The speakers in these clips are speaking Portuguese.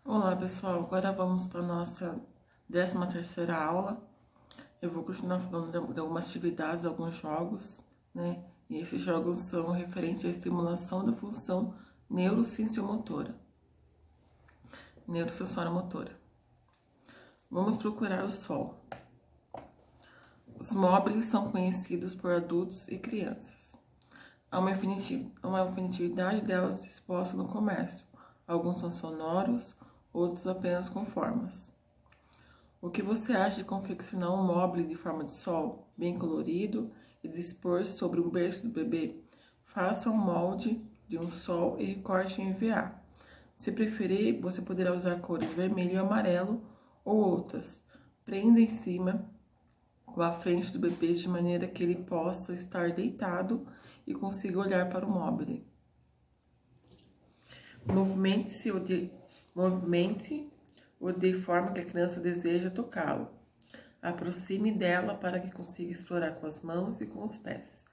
Olá pessoal, agora vamos para a nossa 13ª aula. Eu vou continuar falando de algumas atividades, alguns jogos, né? E esses jogos são referentes à estimulação da função neurosensiomotora, neurosensório-motora. Vamos procurar o Sol. Os móveis são conhecidos por adultos e crianças. Há uma infinitividade delas disposta no comércio. Alguns são sonoros, outros apenas com formas. O que você acha de confeccionar um móvel de forma de sol, bem colorido, e dispor sobre o berço do bebê? Faça um molde de um sol e recorte em EVA. Se preferir, você poderá usar cores vermelho e amarelo ou outras. Prenda em cima ou à frente do bebê de maneira que ele possa estar deitado e consiga olhar para o móvel. Movimente-o de forma que a criança deseja tocá-lo. Aproxime dela para que consiga explorar com as mãos e com os pés.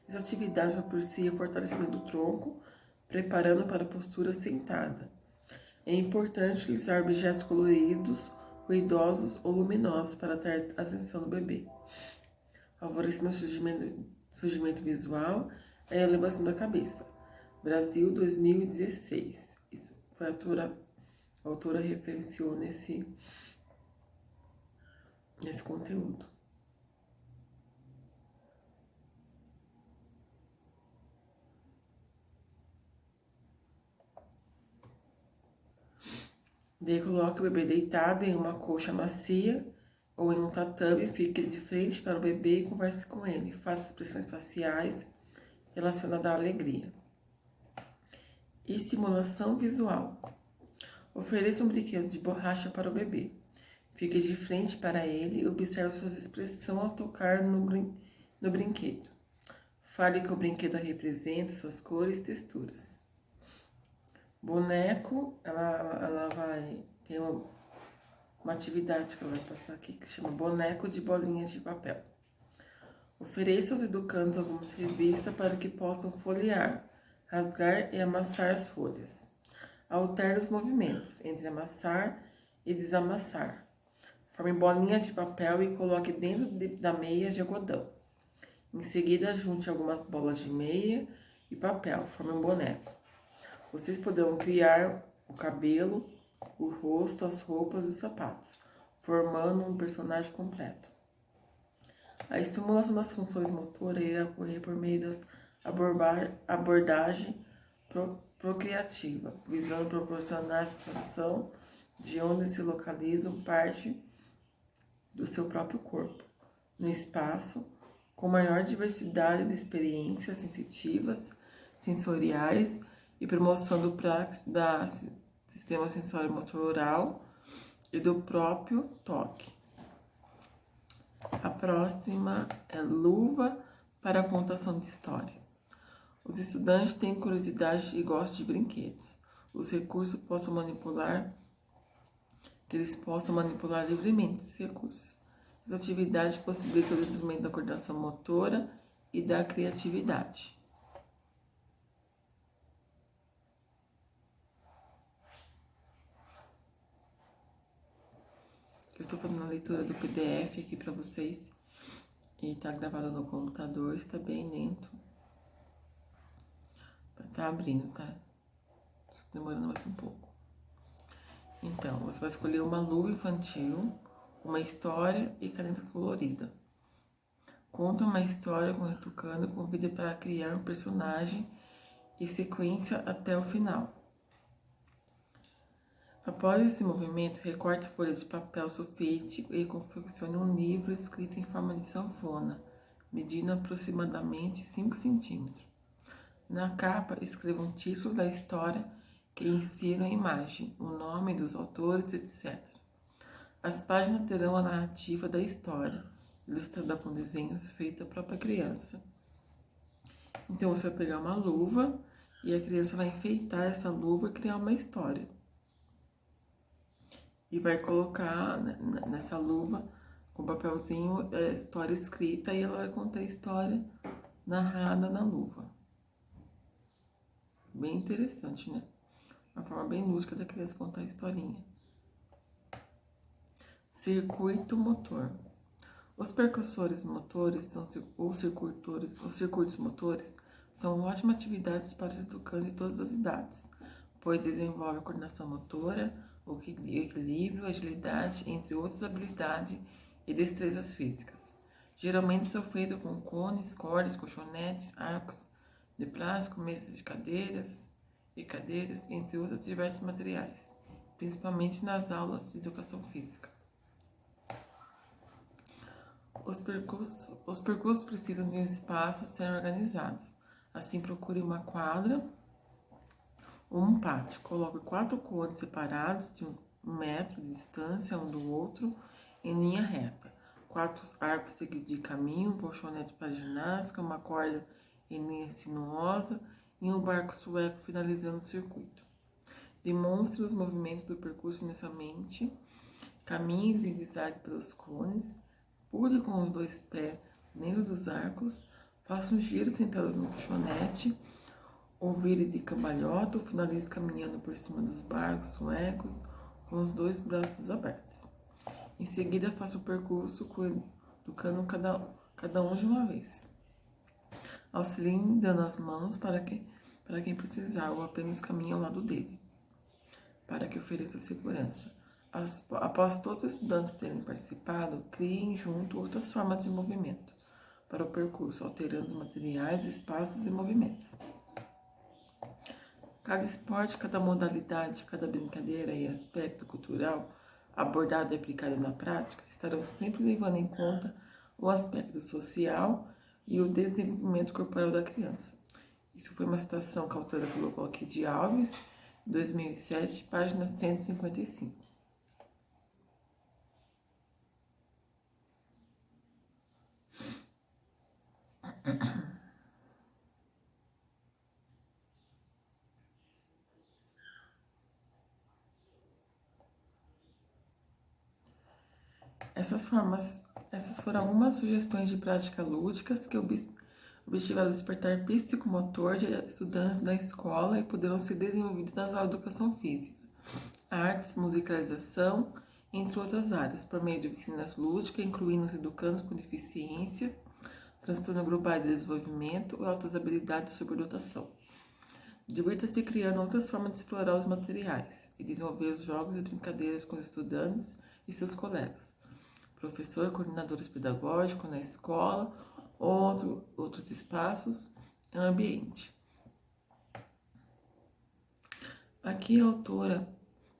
Essa atividade propicia o fortalecimento do tronco, preparando para a postura sentada. É importante utilizar objetos coloridos, ruidosos ou luminosos para atrair a atenção do bebê, favorecendo o surgimento visual e a elevação da cabeça. Brasil 2016. Isso foi a autora referenciou nesse conteúdo. Daí coloque o bebê deitado em uma colcha macia ou em um tatame, fique de frente para o bebê e converse com ele. Faça expressões faciais relacionadas à alegria. Estimulação visual. Ofereça um brinquedo de borracha para o bebê. Fique de frente para ele e observe sua expressão ao tocar no brinquedo. Fale que o brinquedo representa suas cores e texturas. Boneco, ela vai ter uma atividade que ela vai passar aqui que chama boneco de bolinhas de papel. Ofereça aos educandos algumas revistas para que possam folhear, rasgar e amassar as folhas. Alterne os movimentos entre amassar e desamassar. Forme bolinhas de papel e coloque dentro da meia de algodão. Em seguida, junte algumas bolas de meia e papel, forme um boneco. Vocês poderão criar o cabelo, o rosto, as roupas e os sapatos, formando um personagem completo. A estimulação das funções motoras irá ocorrer por meio das abordagem procriativa, visando proporcionar a sensação de onde se localizam parte do seu próprio corpo, no espaço, com maior diversidade de experiências sensitivas, sensoriais e promoção do praxis da sistema sensório-motor oral e do próprio toque. A próxima é luva para a contação de história. Os estudantes têm curiosidade e gostam de brinquedos. Os recursos que eles possam manipular livremente esses recursos. Essa atividade possibilita o desenvolvimento da coordenação motora e da criatividade. Eu estou fazendo a leitura do PDF aqui para vocês e está gravado no computador, está bem lento. Tá abrindo, tá? Estou demorando mais um pouco. Então, você vai escolher uma luva infantil, uma história e caneta colorida. Conta uma história com o tucano e convida para criar um personagem e sequência até o final. Após esse movimento, recorte folhas de papel sulfite e confeccione um livro escrito em forma de sanfona, medindo aproximadamente 5 centímetros. Na capa, escreva um título da história que insira a imagem, o nome dos autores, etc. As páginas terão a narrativa da história, ilustrada com desenhos feitos à própria criança. Então, você vai pegar uma luva e a criança vai enfeitar essa luva e criar uma história. E vai colocar nessa luva, com papelzinho, a história escrita e ela vai contar a história narrada na luva. Bem interessante, né? uma forma bem lúdica da criança contar a historinha. Circuito motor. Os percussores motores os circuitos motores são ótimas atividades para os educandos de todas as idades, pois desenvolvem a coordenação motora, o equilíbrio, agilidade, entre outras habilidades e destrezas físicas. Geralmente são feitos com cones, cordas, colchonetes, arcos de plástico, mesas de cadeiras, entre outros diversos materiais, principalmente nas aulas de educação física. Os percursos precisam de um espaço a serem organizados. Assim, procure uma quadra ou um pátio. Coloque 4 cones separados de 1 metro de distância um do outro em linha reta. 4 arcos seguidos de caminho, um colchonete para ginástica, uma corda em linha sinuosa e um barco sueco finalizando o circuito. Demonstre os movimentos do percurso inicialmente. Caminhe em zigue-zague pelos cones. Pule com os 2 pés dentro dos arcos, faça um giro sentado no colchonete, ou vire de cambalhota, ou finalize caminhando por cima dos barcos suecos com os 2 braços abertos. Em seguida, faça o percurso educando cada um de uma vez. Auxilie dando as mãos para quem precisar, ou apenas caminhe ao lado dele, para que ofereça segurança. Após todos os estudantes terem participado, criem junto outras formas de movimento para o percurso, alterando os materiais, espaços e movimentos. Cada esporte, cada modalidade, cada brincadeira e aspecto cultural abordado e aplicado na prática estarão sempre levando em conta o aspecto social e o desenvolvimento corporal da criança. Isso foi uma citação que a autora colocou aqui de Alves, 2007, página 155. Essas foram algumas sugestões de práticas lúdicas que obtiveram despertar psicomotor de estudantes da escola e poderão ser desenvolvidas nas aulas de educação física, artes, musicalização, entre outras áreas, por meio de oficinas lúdicas, incluindo os educandos com deficiências, transtorno global de desenvolvimento e altas habilidades de superdotação. Divirta-se criando outras formas de explorar os materiais e desenvolver os jogos e brincadeiras com os estudantes e seus colegas, professor, coordenadores pedagógicos na escola, outros espaços e ambiente. Aqui a autora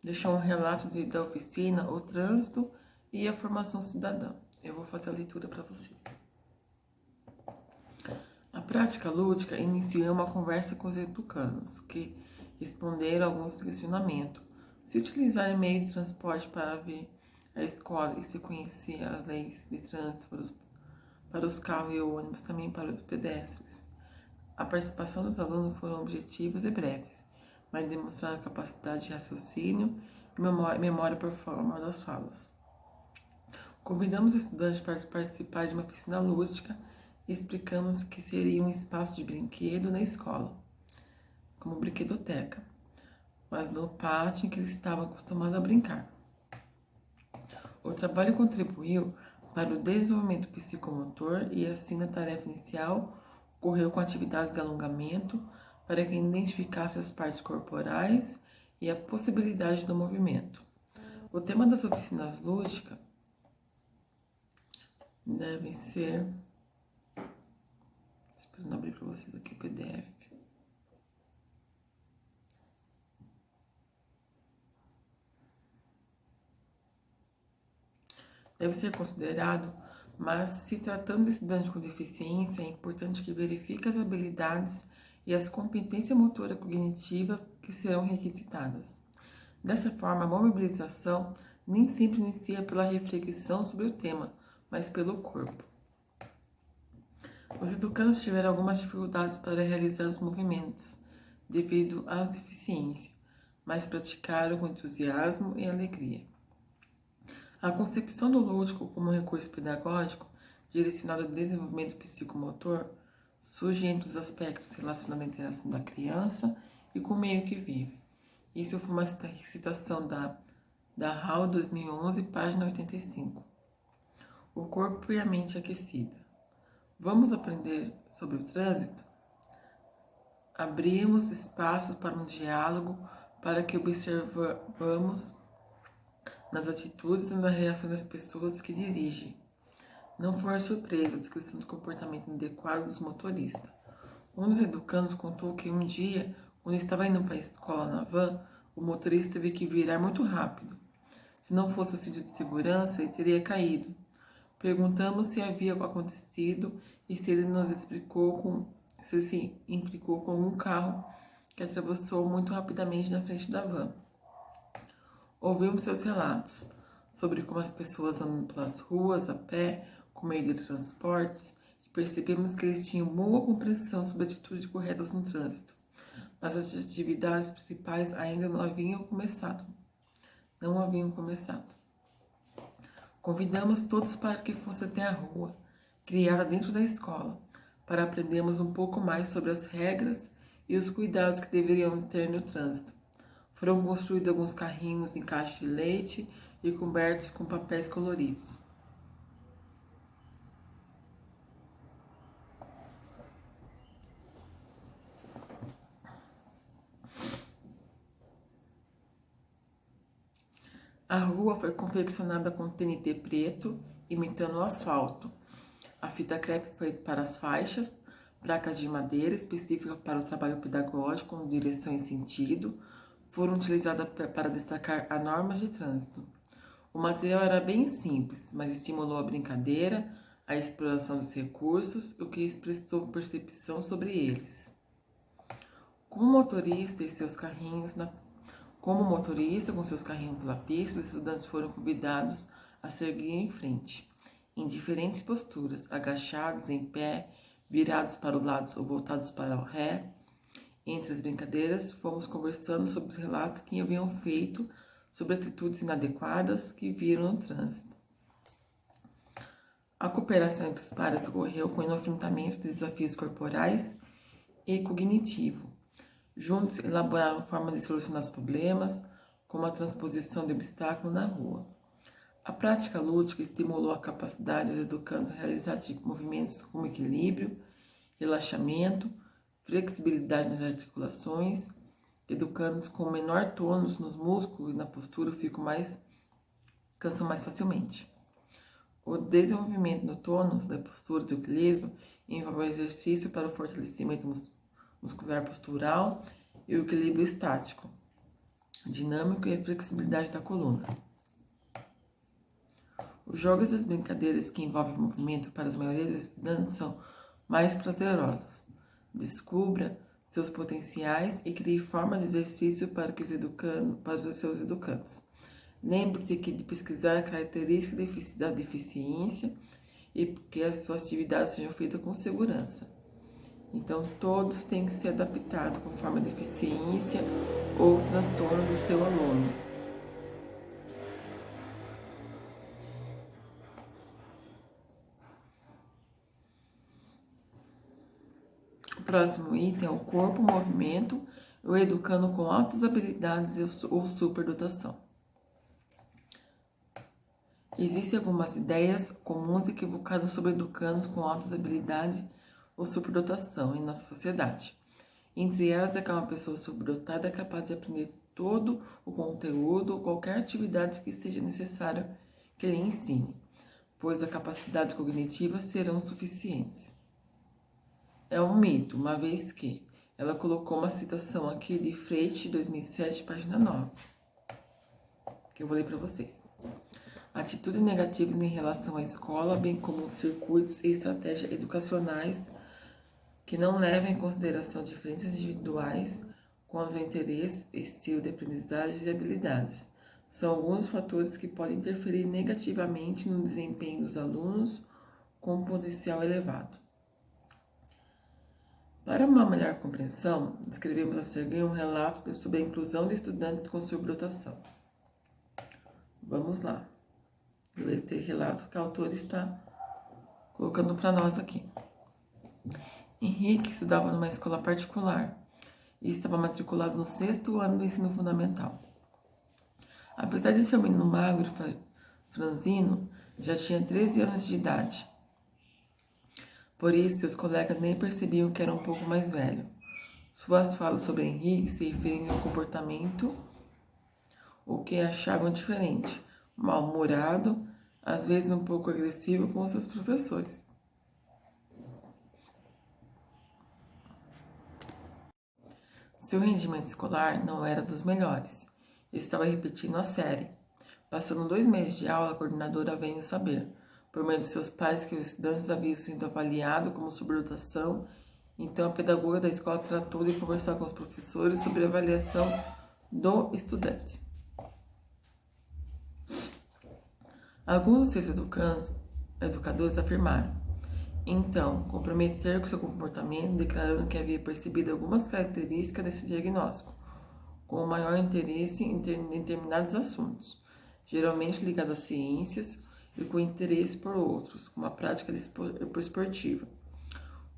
deixou um relato da oficina, o trânsito e a formação cidadã. Eu vou fazer a leitura para vocês. A prática lúdica iniciou uma conversa com os educandos, que responderam alguns questionamentos. Se utilizar meio de transporte para vir à escola e se conhecer as leis de trânsito para os carros e ônibus, também para os pedestres. A participação dos alunos foram objetivos e breves, mas demonstraram capacidade de raciocínio e memória por forma das falas. Convidamos os estudantes para participar de uma oficina lúdica e explicamos que seria um espaço de brinquedo na escola, como brinquedoteca, mas no pátio em que eles estavam acostumados a brincar. O trabalho contribuiu para o desenvolvimento psicomotor e assim na tarefa inicial ocorreu com atividades de alongamento para que identificasse as partes corporais e a possibilidade do movimento. O tema das oficinas lúdicas deve ser... Esperando abrir para vocês aqui o PDF. Deve ser considerado, mas se tratando de estudante com deficiência, é importante que verifique as habilidades e as competências motora cognitiva que serão requisitadas. Dessa forma, a mobilização nem sempre inicia pela reflexão sobre o tema, mas pelo corpo. Os educandos tiveram algumas dificuldades para realizar os movimentos, devido às deficiências, mas praticaram com entusiasmo e alegria. A concepção do lúdico como recurso pedagógico, direcionado ao desenvolvimento psicomotor, surge entre os aspectos relacionados à interação da criança e com o meio que vive, Isso foi uma citação da HAL 2011, página 85. O corpo e a mente aquecida. Vamos aprender sobre o trânsito? Abrimos espaços para um diálogo para que observamos nas atitudes e nas reações das pessoas que dirigem. Não foi surpresa a descrição do comportamento inadequado dos motoristas. Um dos educandos contou que um dia, quando estava indo para a escola na van, o motorista teve que virar muito rápido. Se não fosse o cinto de segurança, ele teria caído. Perguntamos se havia acontecido e se ele nos explicou se ele se implicou com um carro que atravessou muito rapidamente na frente da van. Ouvimos seus relatos sobre como as pessoas andam pelas ruas a pé, com meio de transportes, e percebemos que eles tinham boa compreensão sobre atitudes corretas no trânsito, mas as atividades principais ainda não haviam começado. Convidamos todos para que fosse até a rua, criada dentro da escola, para aprendermos um pouco mais sobre as regras e os cuidados que deveriam ter no trânsito. Foram construídos alguns carrinhos em caixa de leite e cobertos com papéis coloridos. A rua foi confeccionada com TNT preto, imitando o asfalto. A fita crepe foi para as faixas, placas de madeira específicas para o trabalho pedagógico com direção e sentido foram utilizadas para destacar as normas de trânsito. O material era bem simples, mas estimulou a brincadeira, a exploração dos recursos, o que expressou percepção sobre eles. Como motorista com seus carrinhos pela pista, os estudantes foram convidados a seguir em frente, em diferentes posturas, agachados, em pé, virados para o lado ou voltados para o ré. Entre as brincadeiras, fomos conversando sobre os relatos que haviam feito sobre atitudes inadequadas que viram no trânsito. A cooperação entre os pares ocorreu com o enfrentamento de desafios corporais e cognitivos. Juntos elaboraram formas de solucionar os problemas, como a transposição de obstáculos na rua. A prática lúdica estimulou a capacidade dos educandos a realizar movimentos como equilíbrio, relaxamento, flexibilidade nas articulações. Educandos com menor tônus nos músculos e na postura cansam mais facilmente. O desenvolvimento do tônus, da postura e do equilíbrio envolve o exercício para o fortalecimento muscular postural e o equilíbrio estático, dinâmico e a flexibilidade da coluna. Os jogos e as brincadeiras que envolvem movimento para a maioria dos estudantes são mais prazerosos. Descubra seus potenciais e crie formas de exercício para os seus educandos. Lembre-se de pesquisar a característica da deficiência e que as suas atividades sejam feitas com segurança. Então, todos têm que ser adaptados conforme a deficiência ou transtorno do seu aluno. O próximo item é o corpo, o movimento, o educando com altas habilidades ou superdotação. Existem algumas ideias comuns equivocadas sobre educandos com altas habilidades ou superdotação em nossa sociedade. Entre elas é que uma pessoa superdotada é capaz de aprender todo o conteúdo ou qualquer atividade que seja necessário que lhe ensine, pois as capacidades cognitivas serão suficientes. É um mito, uma vez que ela colocou uma citação aqui de Freire, 2007, página 9, que eu vou ler para vocês. Atitudes negativas em relação à escola, bem como circuitos e estratégias educacionais que não levam em consideração diferenças individuais quanto ao interesse, estilo de aprendizagem e habilidades. São alguns fatores que podem interferir negativamente no desempenho dos alunos com um potencial elevado. Para uma melhor compreensão, descrevemos a seguir um relato sobre a inclusão de estudantes com superdotação. Vamos lá. Este relato que a autora está colocando para nós aqui. Henrique estudava numa escola particular e estava matriculado no 6º ano do ensino fundamental. Apesar de ser um menino magro e franzino, já tinha 13 anos de idade. Por isso, seus colegas nem percebiam que era um pouco mais velho. Suas falas sobre Henrique se referiam ao comportamento, o que achavam diferente, mal-humorado, às vezes um pouco agressivo com seus professores. Seu rendimento escolar não era dos melhores. Ele estava repetindo a série. Passando 2 meses de aula, a coordenadora veio saber, por meio de seus pais, que os estudantes haviam sido avaliados como superdotação. Então, a pedagoga da escola tratou de conversar com os professores sobre a avaliação do estudante. Alguns dos seus educadores afirmaram, então, comprometer com seu comportamento, declarando que havia percebido algumas características desse diagnóstico, com maior interesse em determinados assuntos, geralmente ligados às ciências e com interesse por outros, como a prática esportiva.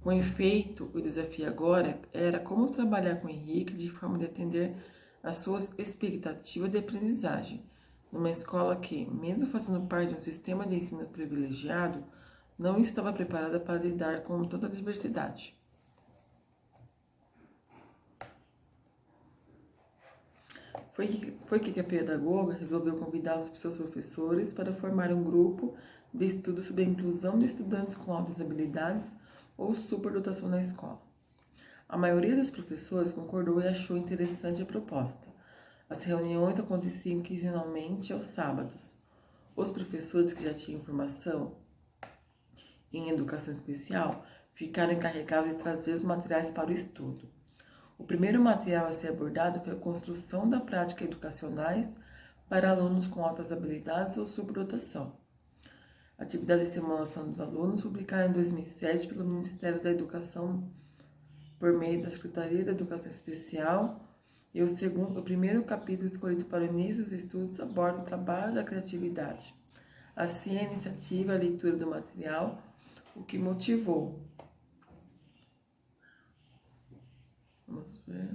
Com efeito, o desafio agora era como trabalhar com Henrique de forma de atender às suas expectativas de aprendizagem, numa escola que, mesmo fazendo parte de um sistema de ensino privilegiado, não estava preparada para lidar com toda a diversidade. Foi que a pedagoga resolveu convidar os seus professores para formar um grupo de estudo sobre a inclusão de estudantes com altas habilidades ou superdotação na escola. A maioria dos professores concordou e achou interessante a proposta. As reuniões aconteciam quinzenalmente aos sábados. Os professores que já tinham formação em educação especial ficaram encarregados de trazer os materiais para o estudo. O primeiro material a ser abordado foi a construção da prática educacionais para alunos com altas habilidades ou superdotação. Atividade de simulação dos alunos, publicada em 2007 pelo Ministério da Educação por meio da Secretaria da Educação Especial, e o primeiro capítulo escolhido para o início dos estudos aborda o trabalho da criatividade. Assim, a iniciativa e a leitura do material, o que motivou. Vamos ver.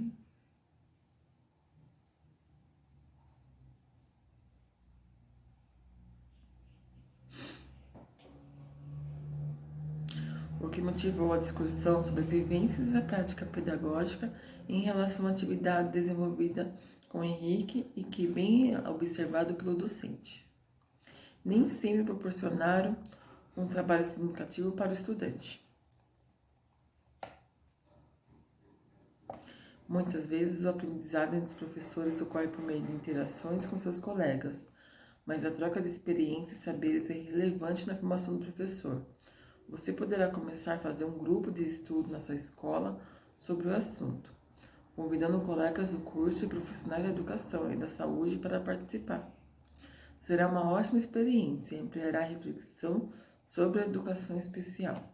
O que motivou a discussão sobre as vivências e a prática pedagógica em relação à atividade desenvolvida com Henrique e que bem observado pelo docente. Nem sempre proporcionaram um trabalho significativo para o estudante. Muitas vezes o aprendizado entre os professores ocorre por meio de interações com seus colegas, mas a troca de experiências e saberes é relevante na formação do professor. Você poderá começar a fazer um grupo de estudo na sua escola sobre o assunto, convidando colegas do curso e profissionais da educação e da saúde para participar. Será uma ótima experiência e ampliará a reflexão sobre a educação especial.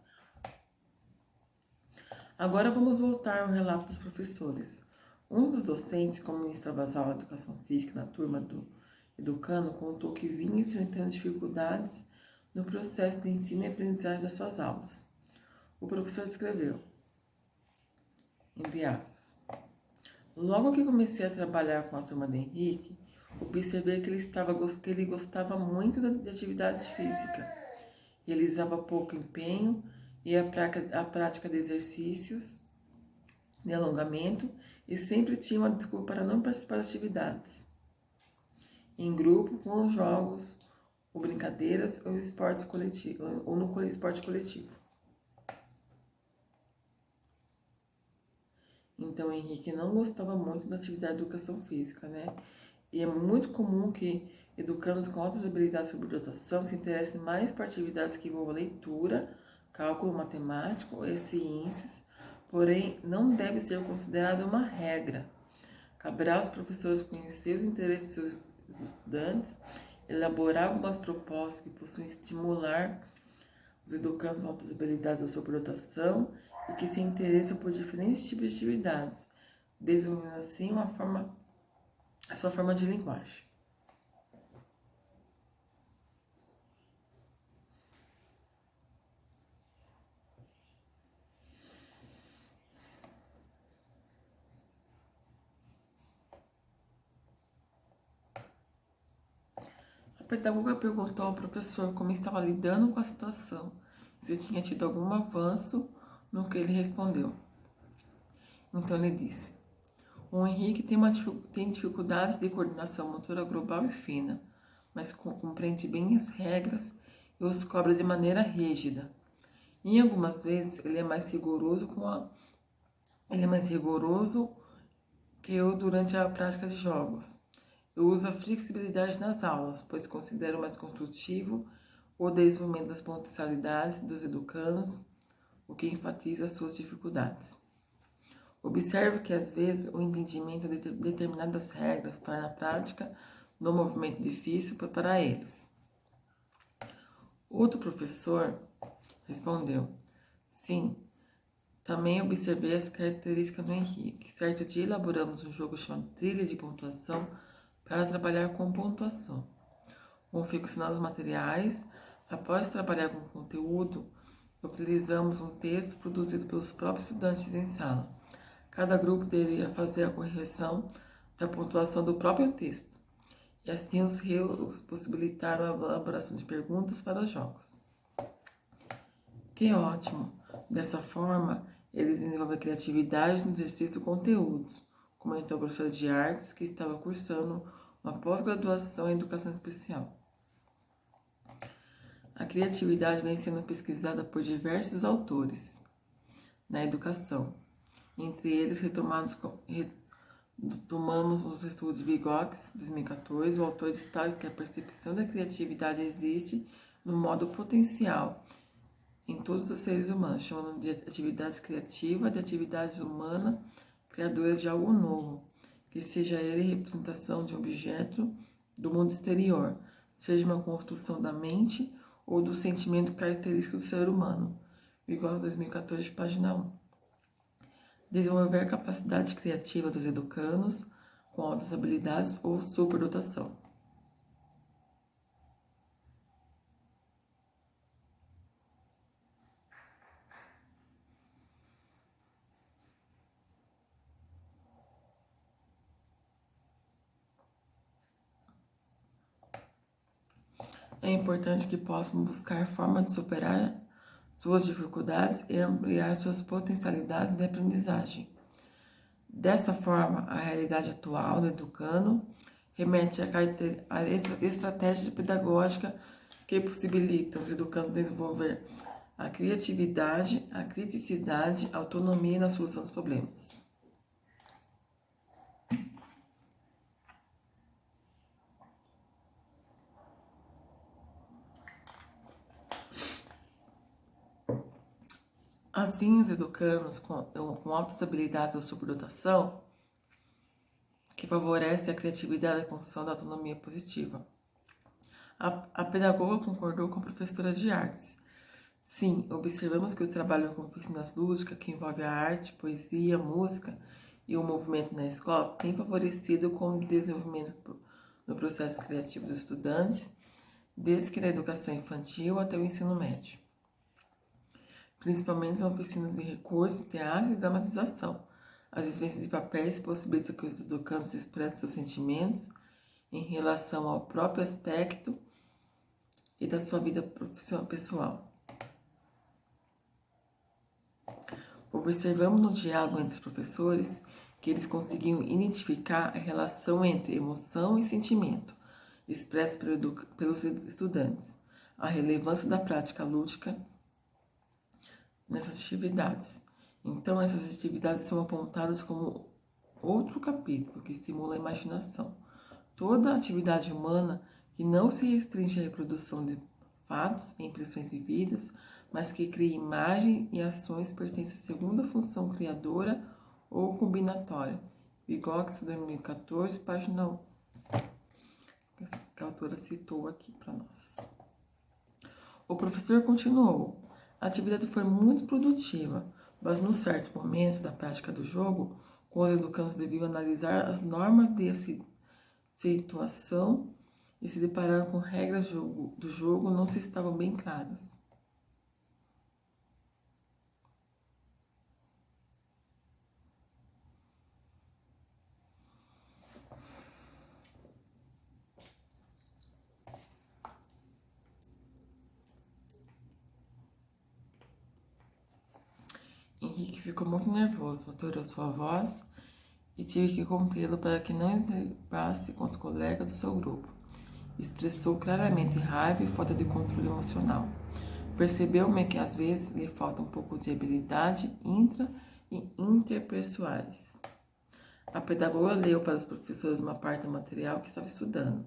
Agora vamos voltar ao relato dos professores. Um dos docentes que ministrava as aulas de educação física na turma do Educando contou que vinha enfrentando dificuldades no processo de ensino e aprendizagem das suas aulas. O professor escreveu, entre aspas, logo que comecei a trabalhar com a turma de Henrique, observei que ele gostava muito de atividade física. Realizava pouco empenho e a prática de exercícios de alongamento e sempre tinha uma desculpa para não participar das atividades em grupo, com os jogos, ou brincadeiras, ou esportes coletivos, ou no esporte coletivo. Então, o Henrique não gostava muito da atividade de educação física, né? E é muito comum que educandos com altas habilidades sobre dotação se interessem mais por atividades que envolvam leitura, cálculo matemático e ciências, porém não deve ser considerada uma regra. Caberá aos professores conhecer os interesses dos estudantes, elaborar algumas propostas que possam estimular os educandos com altas habilidades ou superdotação e que se interessam por diferentes tipos de atividades, desenvolvendo assim a sua forma de linguagem. pedagoga perguntou ao professor como estava lidando com a situação, se tinha tido algum avanço, no que ele respondeu. Então ele disse: o Henrique tem dificuldades de coordenação motora global e fina, mas compreende bem as regras e os cobra de maneira rígida. Em algumas vezes ele é mais rigoroso que eu durante a prática de jogos. Eu uso a flexibilidade nas aulas, pois considero mais construtivo o desenvolvimento das potencialidades dos educandos, o que enfatiza suas dificuldades. Observo que, às vezes, o entendimento de determinadas regras torna a prática do movimento difícil para eles. Outro professor respondeu: sim, também observei essa característica no Henrique. Certo dia elaboramos um jogo chamado Trilha de Pontuação para trabalhar com pontuação. Confeccionando os materiais, após trabalhar com conteúdo, utilizamos um texto produzido pelos próprios estudantes em sala. Cada grupo deveria fazer a correção da pontuação do próprio texto, e assim os possibilitaram a elaboração de perguntas para os jogos. Que ótimo! Dessa forma, eles desenvolvem a criatividade no exercício do conteúdo, comentou a professora de artes que estava cursando uma pós-graduação em educação especial. A criatividade vem sendo pesquisada por diversos autores na educação. Entre eles, retomamos os estudos de Vygotsky, 2014. O autor destaca que a percepção da criatividade existe no modo potencial em todos os seres humanos, chamando de atividades criativas, de atividades humanas, criadoras de algo novo, que seja ele representação de um objeto do mundo exterior, seja uma construção da mente ou do sentimento característico do ser humano. Vygotsky, 2014, página 1. Desenvolver a capacidade criativa dos educandos com altas habilidades ou superdotação. É importante que possam buscar formas de superar suas dificuldades e ampliar suas potencialidades de aprendizagem. Dessa forma, a realidade atual do educando remete à estratégia pedagógica que possibilita os educandos desenvolver a criatividade, a criticidade, a autonomia na solução dos problemas. Assim, os educandos com altas habilidades ou superdotação, que favorece a criatividade e a construção da autonomia positiva. A pedagoga concordou com a professora de artes. Sim, observamos que o trabalho com oficinas lúdicas, que envolve a arte, poesia, música e o movimento na escola, tem favorecido o desenvolvimento no processo criativo dos estudantes, desde que da educação infantil até o ensino médio. Principalmente nas oficinas de recursos, teatro e dramatização. As vivências de papéis possibilitam que os educandos expressem seus sentimentos em relação ao próprio aspecto e da sua vida pessoal. Observamos no diálogo entre os professores que eles conseguiam identificar a relação entre emoção e sentimento, expressa pelos estudantes, a relevância da prática lúdica nessas atividades. Então, essas atividades são apontadas como outro capítulo que estimula a imaginação. Toda atividade humana que não se restringe à reprodução de fatos e impressões vividas, mas que cria imagem e ações pertence à segunda função criadora ou combinatória. Vygotsky, 2014, página 1. Que a autora citou aqui para nós. O professor continuou. A atividade foi muito produtiva, mas num certo momento da prática do jogo, os educandos deviam analisar as normas de situação e se depararam com regras do jogo não se estavam bem claras. ficou muito nervoso, alterou sua voz e tive que contê-lo para que não exabrasse contra os colegas do seu grupo. Expressou claramente raiva e falta de controle emocional. Percebeu-me que às vezes lhe falta um pouco de habilidade intra e interpessoais. A pedagoga leu para os professores uma parte do material que estava estudando.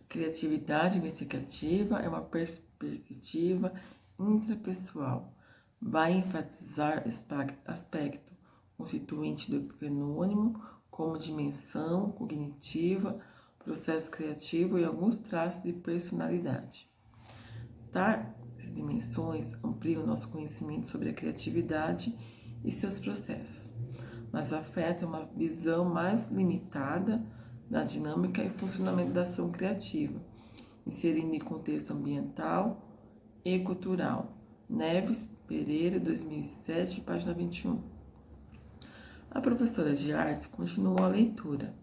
Criatividade investigativa é uma perspectiva intrapessoal. Vai enfatizar aspecto constituinte do fenômeno, como dimensão cognitiva, processo criativo e alguns traços de personalidade. Tais dimensões ampliam nosso conhecimento sobre a criatividade e seus processos, mas afetam uma visão mais limitada da dinâmica e funcionamento da ação criativa, inserindo em contexto ambiental e cultural. Neves Pereira, 2007, página 21. A professora de artes continuou a leitura.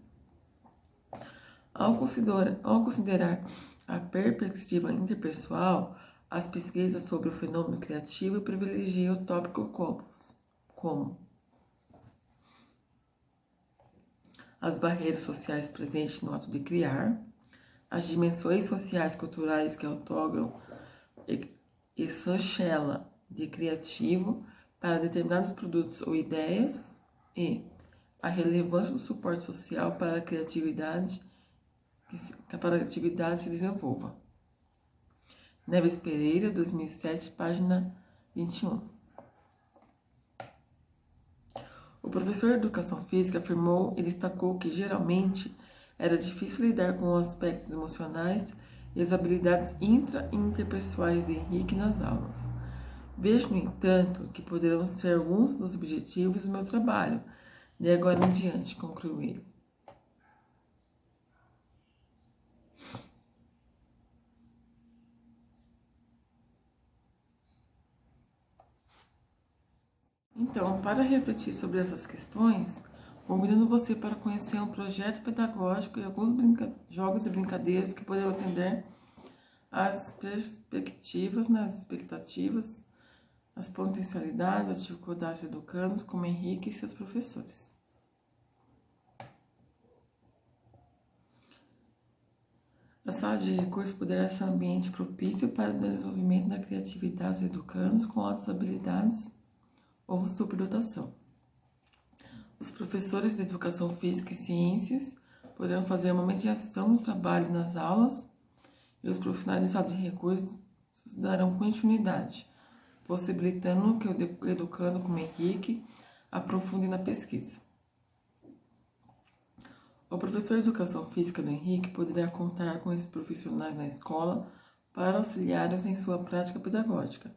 Ao considerar a perspectiva interpessoal, as pesquisas sobre o fenômeno criativo privilegiam o tópico como as barreiras sociais presentes no ato de criar, as dimensões sociais culturais que otorgam e chancela de criativo para determinados produtos ou ideias e a relevância do suporte social para a criatividade se desenvolva. Neves Pereira, 2007, página 21. O professor de Educação Física afirmou e destacou que, geralmente, era difícil lidar com os aspectos emocionais e as habilidades intra e interpessoais de Henrique nas aulas. Vejo, no entanto, que poderão ser alguns dos objetivos do meu trabalho, de agora em diante, concluiu ele. Então, para refletir sobre essas questões, convidando você para conhecer um projeto pedagógico e alguns jogos e brincadeiras que poderão atender às perspectivas, nas expectativas, as potencialidades, as dificuldades de educandos, como Henrique e seus professores. A sala de recursos poderá ser um ambiente propício para o desenvolvimento da criatividade dos educandos com altas habilidades ou superdotação. Os professores de Educação Física e Ciências poderão fazer uma mediação do trabalho nas aulas e os profissionais de sala de recursos darão continuidade, possibilitando que o educando como Henrique aprofunde na pesquisa. O professor de Educação Física do Henrique poderá contar com esses profissionais na escola para auxiliá-los em sua prática pedagógica,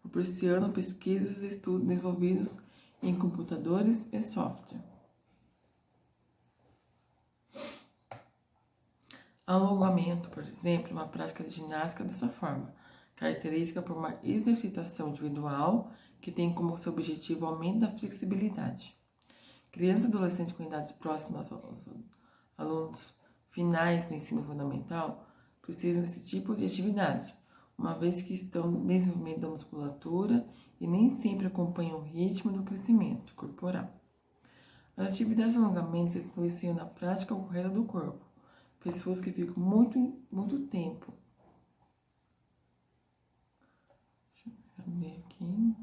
propiciando pesquisas e estudos desenvolvidos em computadores e software. Alongamento, por exemplo, é uma prática de ginástica dessa forma, característica por uma exercitação individual que tem como seu objetivo o aumento da flexibilidade. Crianças e adolescentes com idades próximas aos alunos finais do ensino fundamental precisam desse tipo de atividades, uma vez que estão no desenvolvimento da musculatura e nem sempre acompanham o ritmo do crescimento corporal. As atividades de alongamento influenciam na prática correta do corpo. Pessoas que ficam muito tempo. Deixa eu ver aqui.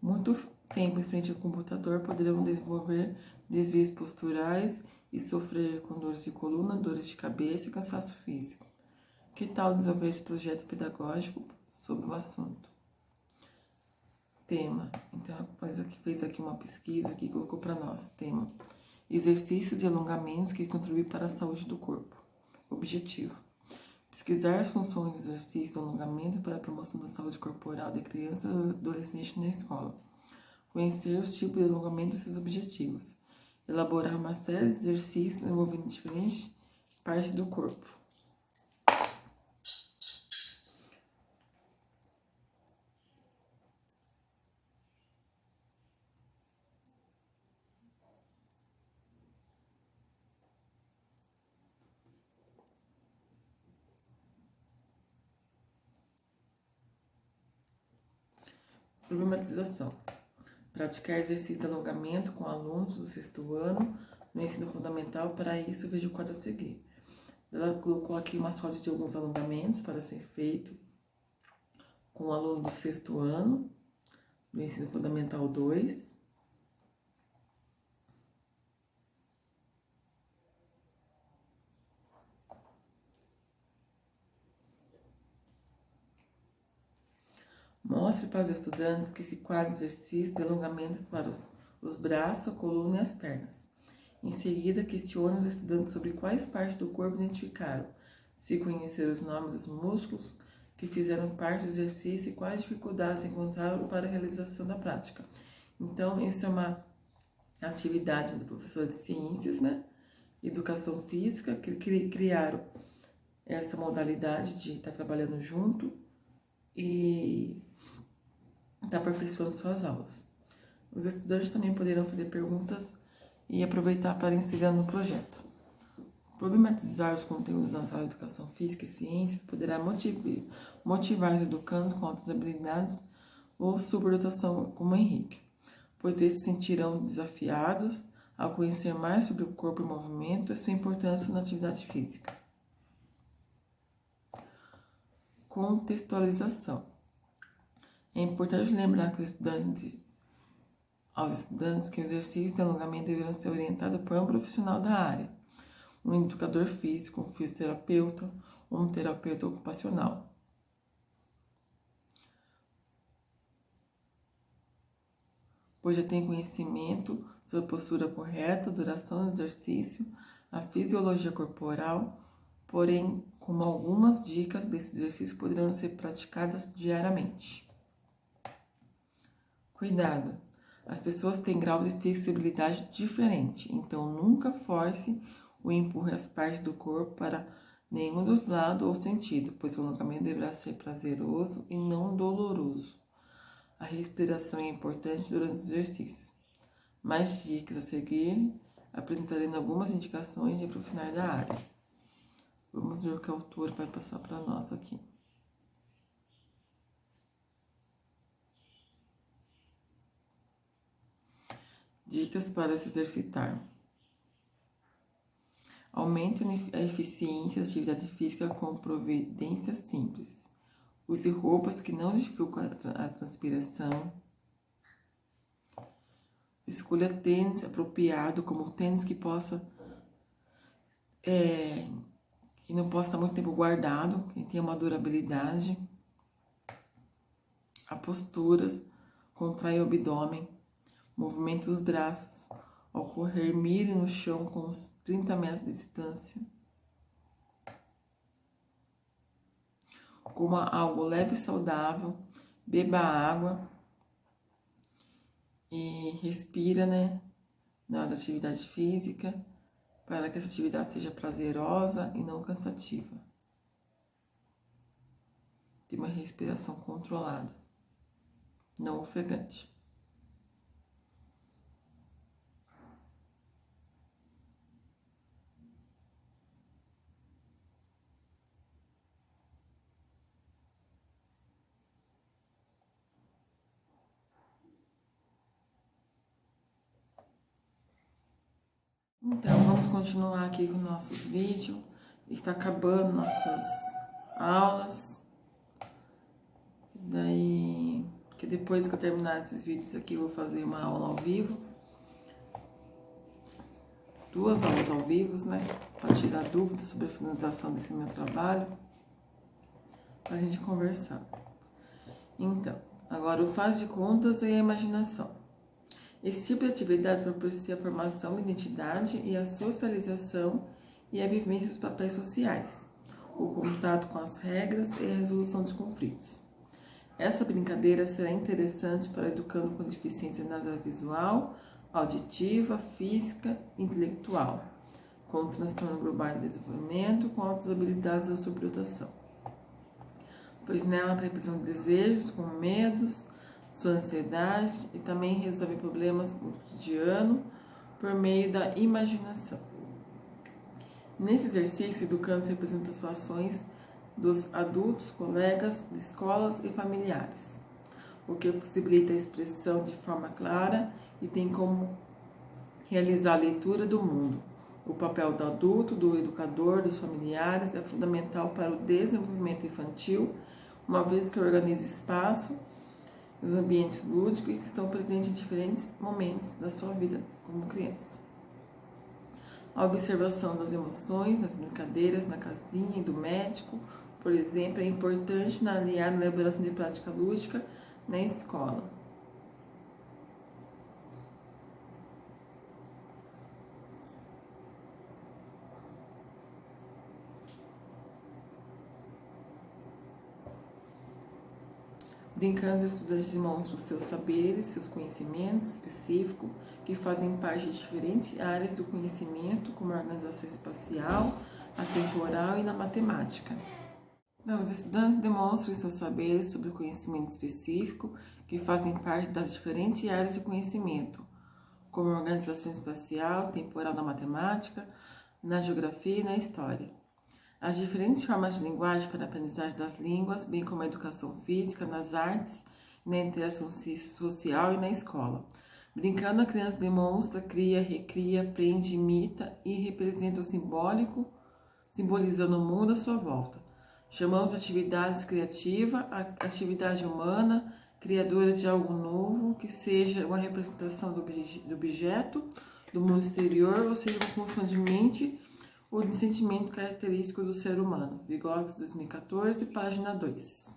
Muito tempo em frente ao computador poderão desenvolver desvios posturais e sofrer com dores de coluna, dores de cabeça e cansaço físico. Que tal desenvolver esse projeto pedagógico sobre o assunto? Tema. Então, fez aqui uma pesquisa que colocou para nós. Tema. Exercícios de alongamentos que contribuem para a saúde do corpo. Objetivo. Pesquisar as funções do exercício do alongamento para a promoção da saúde corporal de crianças e adolescentes na escola. Conhecer os tipos de alongamento e seus objetivos. Elaborar uma série de exercícios envolvendo diferentes partes do corpo. Problematização. Praticar exercício de alongamento com alunos do 6º ano no ensino fundamental. Para isso, veja o quadro a seguir. Ela colocou aqui umas fotos de alguns alongamentos para ser feito com o aluno do 6º ano do ensino fundamental 2. Mostre para os estudantes que se quadra exercício de alongamento para os braços, a coluna e as pernas. Em seguida, questione os estudantes sobre quais partes do corpo identificaram, se conheceram os nomes dos músculos que fizeram parte do exercício e quais dificuldades encontraram para a realização da prática. Então, isso é uma atividade do professor de ciências, né? Educação física, que criaram essa modalidade de estar trabalhando junto e está aperfeiçoando suas aulas. Os estudantes também poderão fazer perguntas e aproveitar para inserir no projeto. Problematizar os conteúdos da sala de educação física e ciências poderá motivar os educandos com altas habilidades ou superdotação como Henrique, pois eles se sentirão desafiados ao conhecer mais sobre o corpo em movimento e sua importância na atividade física. Contextualização. É importante lembrar aos estudantes que o exercício de alongamento deverão ser orientados por um profissional da área, um educador físico, um fisioterapeuta ou um terapeuta ocupacional. Pois já tem conhecimento sobre a postura correta, a duração do exercício, a fisiologia corporal, porém, como algumas dicas desse exercício poderão ser praticadas diariamente. Cuidado! As pessoas têm grau de flexibilidade diferente, então nunca force ou empurre as partes do corpo para nenhum dos lados ou sentido, pois o alongamento deverá ser prazeroso e não doloroso. A respiração é importante durante os exercícios. Mais dicas a seguir, apresentarei algumas indicações de profissionais da área. Vamos ver o que a autora vai passar para nós aqui. Dicas para se exercitar. Aumente a eficiência da atividade física com providências simples. Use roupas que não dificultam a transpiração. Escolha tênis apropriado, como tênis que não possa estar muito tempo guardado, que tenha uma durabilidade. A posturas, contrai o abdômen. Movimento dos braços. Ao correr, mire no chão com uns 30 metros de distância. Coma algo leve e saudável. Beba água. E respira, na hora da atividade física, para que essa atividade seja prazerosa e não cansativa. Tem uma respiração controlada, não ofegante. Então, vamos continuar aqui com nossos vídeos. Está acabando nossas aulas. Daí, que depois que eu terminar esses vídeos aqui, eu vou fazer uma aula ao vivo. 2 aulas ao vivo, para tirar dúvidas sobre a finalização desse meu trabalho. Para a gente conversar. Então, agora o faz de contas e a imaginação. Esse tipo de atividade propicia a formação de identidade e a socialização e a vivência dos papéis sociais, o contato com as regras e a resolução dos conflitos. Essa brincadeira será interessante para educando com deficiência na área visual, auditiva, física e intelectual, com transtorno global de desenvolvimento, com altas habilidades ou superdotação. Pois nela tem represão de desejos, com medos, sua ansiedade e também resolver problemas no cotidiano por meio da imaginação. Nesse exercício, o educando representa as ações dos adultos, colegas de escolas e familiares. o que possibilita a expressão de forma clara e tem como realizar a leitura do mundo. O papel do adulto, do educador, dos familiares é fundamental para o desenvolvimento infantil, uma vez que organiza espaço, os ambientes lúdicos que estão presentes em diferentes momentos da sua vida como criança. A observação das emoções, nas brincadeiras, na casinha e do médico, por exemplo, é importante na aliar na elaboração de prática lúdica na escola. Brincando, os estudantes demonstram seus saberes, seus conhecimentos específicos, que fazem parte de diferentes áreas do conhecimento, como a organização espacial, a temporal e na matemática. Então, os estudantes demonstram seus saberes sobre o conhecimento específico, que fazem parte das diferentes áreas de conhecimento, como a organização espacial, temporal na matemática, na geografia e na história. As diferentes formas de linguagem para a aprendizagem das línguas, bem como a educação física, nas artes, na interação social e na escola. Brincando, a criança demonstra, cria, recria, aprende, imita e representa o simbólico, simbolizando o mundo à sua volta. Chamamos de atividades criativa, a atividade humana, criadora de algo novo, que seja uma representação do objeto, do mundo exterior, ou seja, uma função de mente ou de sentimento característico do ser humano. Vygotsky, 2014, página 2.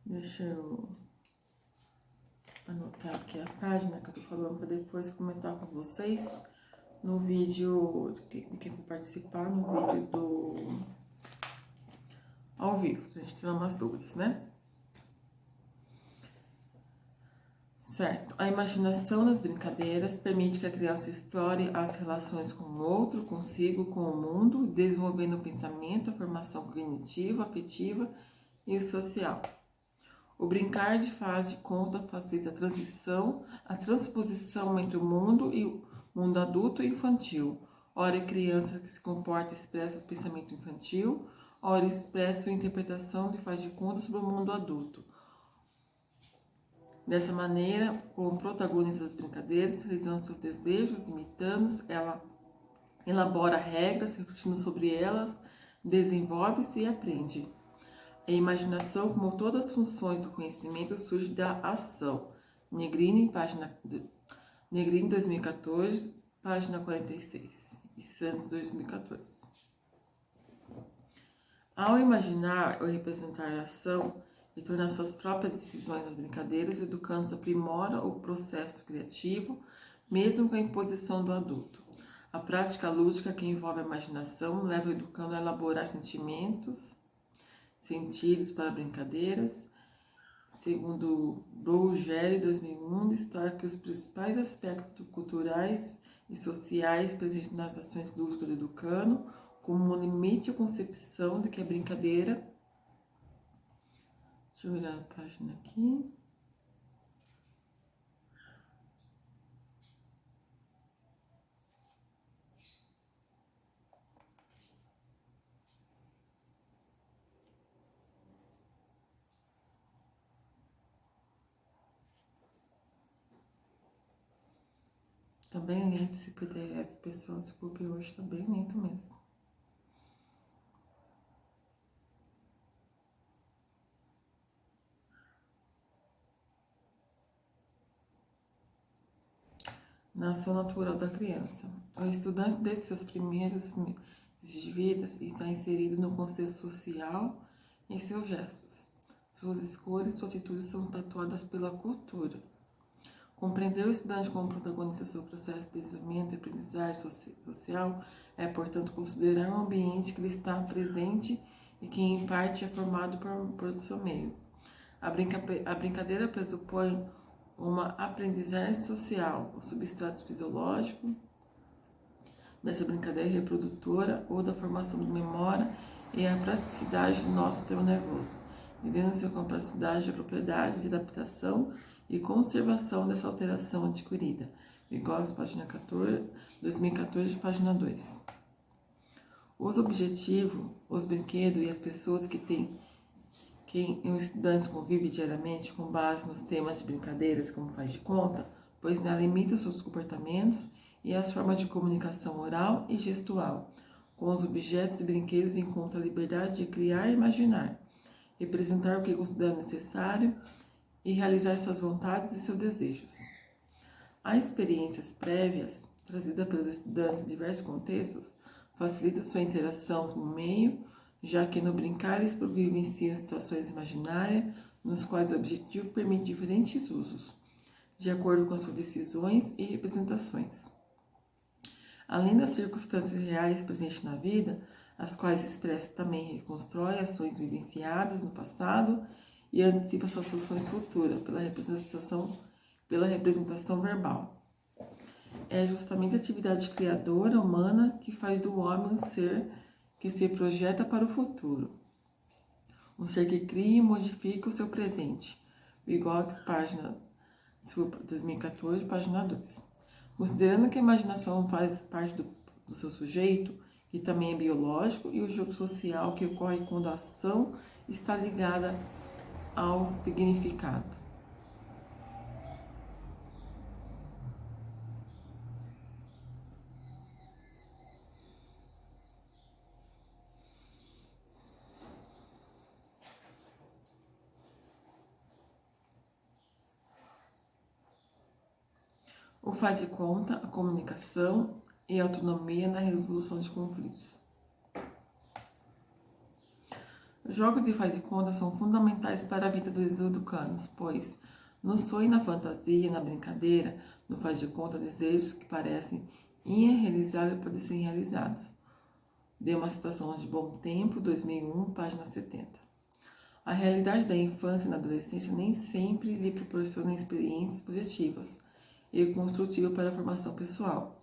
Deixa eu anotar aqui a página que eu tô falando para depois comentar com vocês no vídeo de quem for participar, no vídeo do ao vivo, pra gente tirar umas dúvidas, né? Certo. A imaginação nas brincadeiras permite que a criança explore as relações com o outro, consigo, com o mundo, desenvolvendo o pensamento, a formação cognitiva, afetiva e o social. O brincar de faz de conta facilita a transposição entre o mundo e o mundo adulto e infantil. Ora, a criança que se comporta expressa o pensamento infantil, ora, expressa sua interpretação de faz de conta sobre o mundo adulto. Dessa maneira, como protagonista das brincadeiras, realizando seus desejos, imitando-os, ela elabora regras, refletindo sobre elas, desenvolve-se e aprende. A imaginação, como todas as funções do conhecimento, surge da ação. Negrini, 2014, página 46. E Santos, 2014. Ao imaginar ou representar a ação, e tornar suas próprias decisões nas brincadeiras, o educando aprimora o processo criativo, mesmo com a imposição do adulto. A prática lúdica, que envolve a imaginação, leva o educando a elaborar sentidos para brincadeiras. Segundo Bruegel, 2001, destaca que os principais aspectos culturais e sociais presentes nas ações lúdicas do educando, como um limite ou concepção de que a brincadeira. Deixa eu virar a página aqui. Tá bem lento esse PDF, pessoal. Desculpe, hoje tá bem lento mesmo. Na ação natural da criança. O estudante, desde seus primeiros meses de vida, está inserido no contexto social e em seus gestos. Suas escolhas e suas atitudes são tatuadas pela cultura. Compreender o estudante como protagonista do seu processo de desenvolvimento e aprendizagem social é, portanto, considerar um ambiente que ele está presente e que, em parte, é formado por seu meio. A brincadeira pressupõe uma aprendizagem social, o substrato fisiológico dessa brincadeira reprodutora ou da formação de memória e a plasticidade do nosso sistema nervoso, entendendo-se com a plasticidade de propriedades de adaptação e conservação dessa alteração adquirida. Vygotsky, página 14, 2014, página 2. Os objetivos, os brinquedos e as pessoas que que os estudantes convivem diariamente com base nos temas de brincadeiras como faz de conta, pois nela imita os seus comportamentos e as formas de comunicação oral e gestual. Com os objetos e brinquedos encontra a liberdade de criar e imaginar, representar o que considera necessário e realizar suas vontades e seus desejos. As experiências prévias, trazidas pelos estudantes em diversos contextos, facilitam sua interação com o meio, já que no brincar eles vivenciam situações imaginárias, nos quais o objetivo permite diferentes usos, de acordo com as suas decisões e representações. Além das circunstâncias reais presentes na vida, as quais se expressa também reconstrói ações vivenciadas no passado e antecipa suas soluções futuras pela representação verbal. É justamente a atividade criadora humana que faz do homem um ser que se projeta para o futuro. Um ser que cria e modifica o seu presente. Vygotsky, 2014, página 2. Considerando que a imaginação faz parte do seu sujeito, que também é biológico, e o jogo social que ocorre quando a ação está ligada ao significado. O faz de conta, a comunicação e a autonomia na resolução de conflitos. Os jogos de faz de conta são fundamentais para a vida dos educandos, pois no sonho, na fantasia, na brincadeira, no faz de conta, desejos que parecem irrealizáveis podem ser realizados. Dê uma citação de Bom Tempo, 2001, página 70. A realidade da infância e da adolescência nem sempre lhe proporciona experiências positivas e construtiva para a formação pessoal.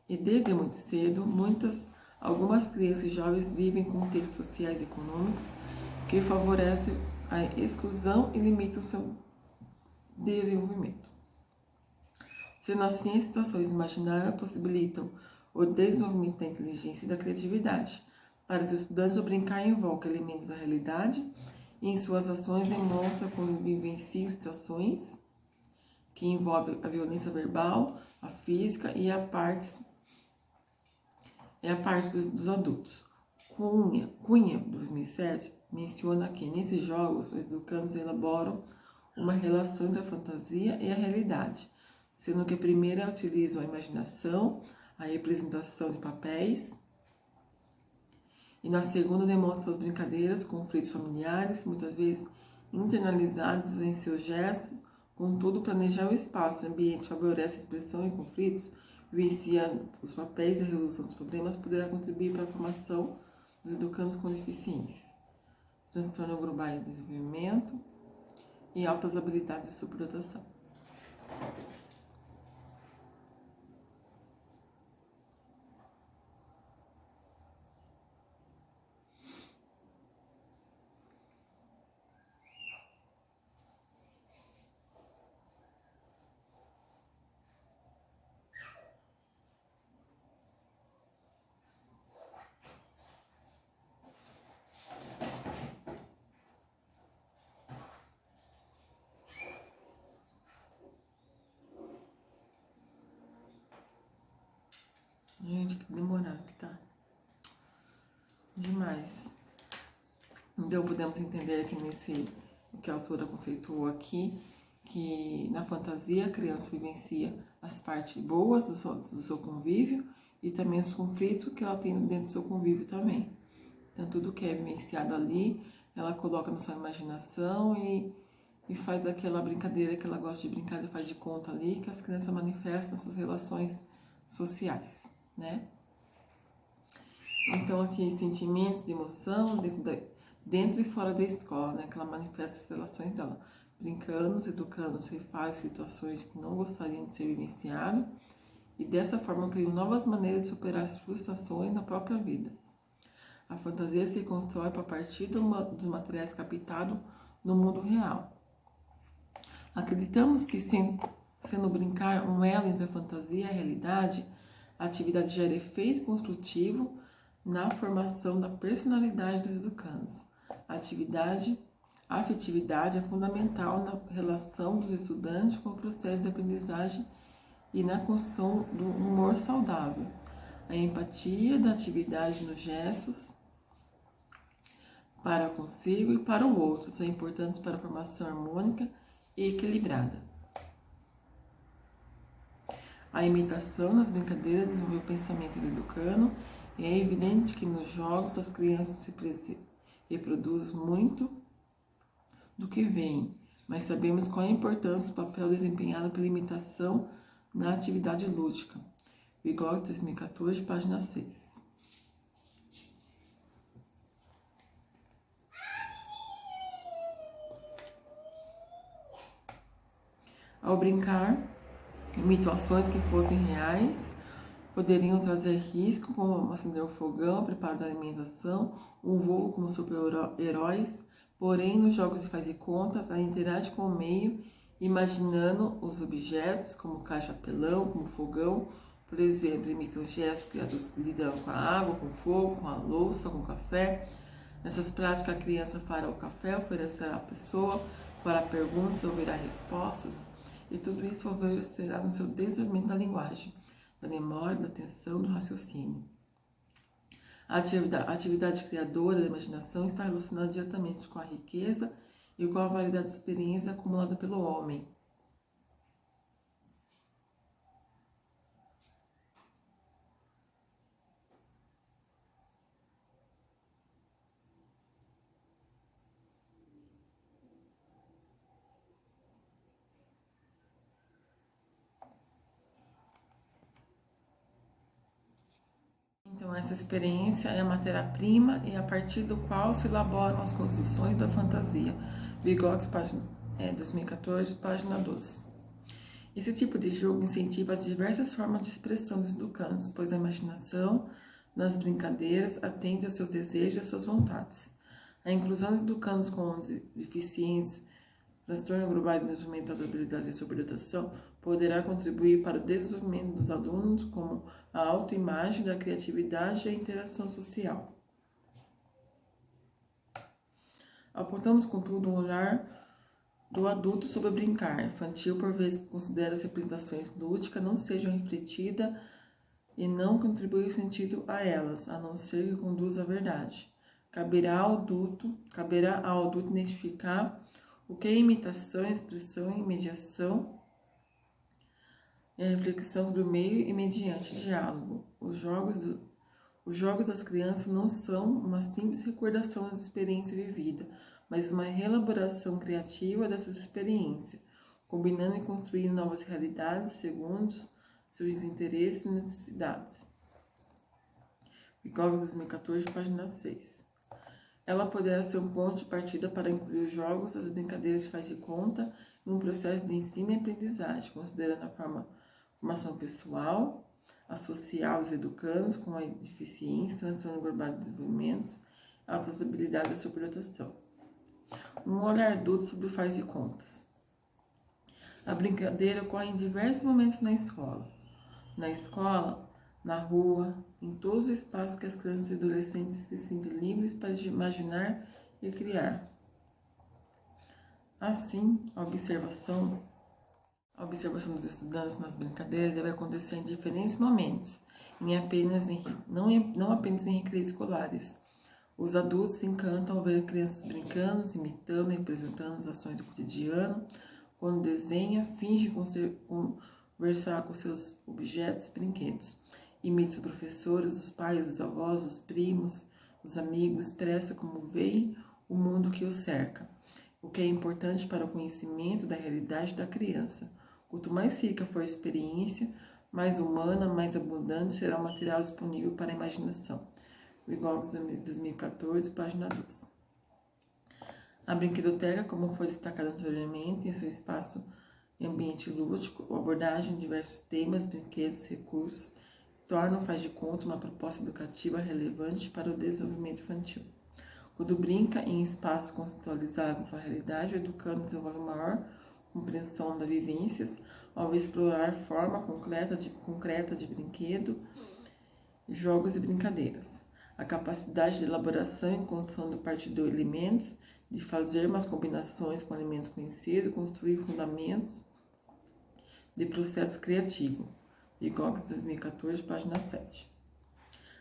E desde muito cedo, algumas crianças e jovens vivem contextos sociais e econômicos que favorecem a exclusão e limitam o seu desenvolvimento. Sendo assim, as situações imaginárias possibilitam o desenvolvimento da inteligência e da criatividade. Para os estudantes, o brincar invoca elementos da realidade e em suas ações demonstra como vivenciam situações que envolvem a violência verbal, a física e a parte dos adultos. Cunha, 2007, menciona que nesses jogos os educandos elaboram uma relação entre a fantasia e a realidade, sendo que a primeira utilizam a imaginação, a representação de papéis, e na segunda demonstram suas brincadeiras, conflitos familiares, muitas vezes internalizados em seus gestos. Contudo, planejar o espaço e o ambiente favorece a expressão em conflitos, vivenciar os papéis e a resolução dos problemas, poderá contribuir para a formação dos educandos com deficiências, transtorno global de desenvolvimento e altas habilidades de superdotação. Gente, que demorado que tá. Demais. Então, podemos entender que o que a autora conceituou aqui, que na fantasia a criança vivencia as partes boas do seu convívio e também os conflitos que ela tem dentro do seu convívio também. Então, tudo que é vivenciado ali, ela coloca na sua imaginação e faz aquela brincadeira que ela gosta de brincar e faz de conta ali, que as crianças manifestam nas suas relações sociais, né? Então, aqui, sentimentos de emoção dentro e fora da escola, né? Que ela manifesta as relações dela. Brincando, educando, se faz situações que não gostariam de ser vivenciadas e dessa forma criam novas maneiras de superar as frustrações na própria vida. A fantasia se constrói a partir dos materiais captados no mundo real. Acreditamos que, sendo brincar um elo entre a fantasia e a realidade, a atividade gera efeito construtivo na formação da personalidade dos educandos. A afetividade é fundamental na relação dos estudantes com o processo de aprendizagem e na construção do humor saudável. A empatia da atividade nos gestos para consigo e para o outro são importantes para a formação harmônica e equilibrada. A imitação nas brincadeiras desenvolve o pensamento do educando e é evidente que nos jogos as crianças se reproduzem muito do que veem, mas sabemos qual é a importância do papel desempenhado pela imitação na atividade lúdica. Vygotsky, 2014, página 6. Ao brincar, imito ações que fossem reais, poderiam trazer risco, como acender o fogão, preparo da alimentação, um voo como super-heróis. Porém, nos jogos de faz de contas, ela interage com o meio, imaginando os objetos, como caixa-pelão, como fogão. Por exemplo, imitam gestos criados lidando com a água, com o fogo, com a louça, com o café. Nessas práticas, a criança fará o café, oferecerá à pessoa, fará perguntas, ouvirá respostas. E tudo isso favorecerá no seu desenvolvimento da linguagem, da memória, da atenção, do raciocínio. A atividade criadora da imaginação está relacionada diretamente com a riqueza e com a variedade de experiência acumulada pelo homem. Então, essa experiência é a matéria-prima e a partir do qual se elaboram as construções da fantasia. Vygotsky, 2014, página 12. Esse tipo de jogo incentiva as diversas formas de expressão dos educandos, pois a imaginação nas brincadeiras atende aos seus desejos e às suas vontades. A inclusão de educandos com deficiência, transtorno global de desenvolvimento das habilidades de superdotação poderá contribuir para o desenvolvimento dos alunos, como a autoimagem da criatividade e a interação social. Apontamos, contudo, um olhar do adulto sobre o brincar infantil, por vezes considera as representações lúdicas não sejam refletidas e não contribuem no sentido a elas, a não ser que conduza à verdade. Caberá ao adulto identificar o que é imitação, expressão e mediação e a reflexão sobre o meio e mediante diálogo. Os jogos das crianças não são uma simples recordação das experiências vividas, mas uma reelaboração criativa dessas experiências, combinando e construindo novas realidades segundo seus interesses e necessidades. Vygotsky, 2014, página 6. Ela poderá ser um ponto de partida para incluir os jogos, as brincadeiras de faz de conta, em um processo de ensino e aprendizagem, considerando a formação pessoal, a social dos educandos com a deficiência, transtorno global de desenvolvimento, altas habilidades de superdotação. Um olhar adulto sobre o faz de contas. A brincadeira ocorre em diversos momentos na escola. Na escola, na rua, em todos os espaços que as crianças e adolescentes se sentem livres para imaginar e criar. Assim, a observação dos estudantes nas brincadeiras deve acontecer em diferentes momentos, não apenas em recreios escolares. Os adultos se encantam ao ver crianças brincando, imitando e representando as ações do cotidiano. Quando desenha, finge conversar com seus objetos e brinquedos. Imita os professores, os pais, os avós, os primos, os amigos, expressa como veem o mundo que o cerca, o que é importante para o conhecimento da realidade da criança. Quanto mais rica for a experiência, mais humana, mais abundante será o material disponível para a imaginação. Vygotsky, 2014, página 12. A brinquedoteca, como foi destacado anteriormente, em seu espaço e ambiente lúdico, a abordagem de diversos temas, brinquedos, recursos, torna o faz de conta uma proposta educativa relevante para o desenvolvimento infantil. Quando brinca em espaços contextualizados em sua realidade, o educando desenvolve maior compreensão das vivências, ao explorar forma concreta de brinquedo, jogos e brincadeiras. a capacidade de elaboração e construção a partir de elementos, de fazer umas combinações com elementos conhecidos, construir fundamentos de processo criativo. Vigogs 2014, página 7.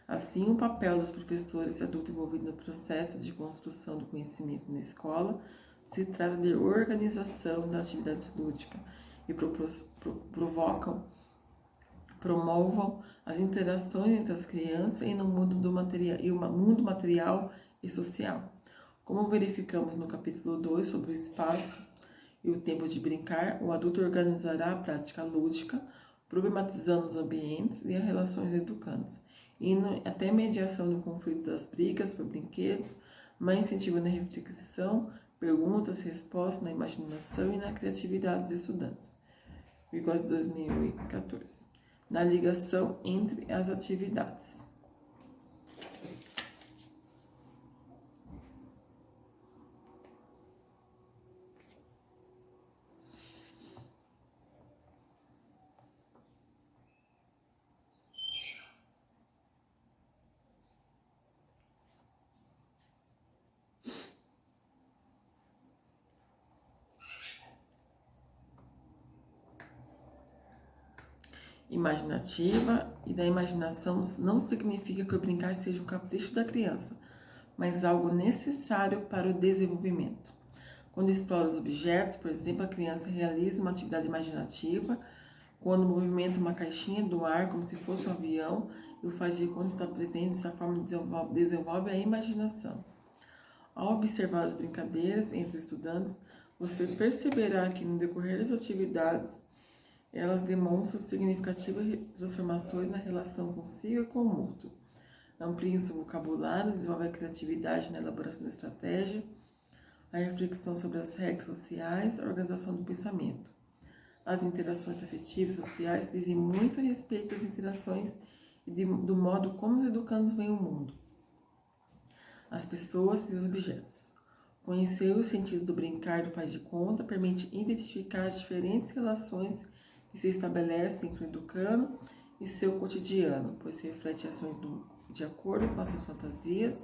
Assim, o papel dos professores e adultos envolvidos no processo de construção do conhecimento na escola se trata de organização das atividades lúdicas e promovam as interações entre as crianças e no mundo do material, e o mundo material e social. Como verificamos no capítulo 2 sobre o espaço e o tempo de brincar, o adulto organizará a prática lúdica, problematizando os ambientes e as relações educantes, indo até a mediação do conflito das brigas por brinquedos, mas incentivando a reflexão, perguntas, respostas na imaginação e na criatividade dos estudantes. Vygotsky 2014. Na ligação entre as atividades. Imaginativa, e da imaginação não significa que o brincar seja um capricho da criança, mas algo necessário para o desenvolvimento. Quando explora os objetos, por exemplo, a criança realiza uma atividade imaginativa, quando movimenta uma caixinha do ar como se fosse um avião e o faz de conta está presente, dessa forma desenvolve a imaginação. Ao observar as brincadeiras entre os estudantes, você perceberá que no decorrer das atividades elas demonstram significativas transformações na relação consigo e com o mútuo. Ampliam seu vocabulário, desenvolvem a criatividade na elaboração da estratégia, a reflexão sobre as regras sociais, a organização do pensamento. As interações afetivas e sociais dizem muito a respeito das interações e do modo como os educandos veem o mundo, as pessoas e os objetos. Conhecer o sentido do brincar e do faz de conta permite identificar as diferentes relações que se estabelecem entre o educando e seu cotidiano, pois reflete ações de acordo com as suas fantasias,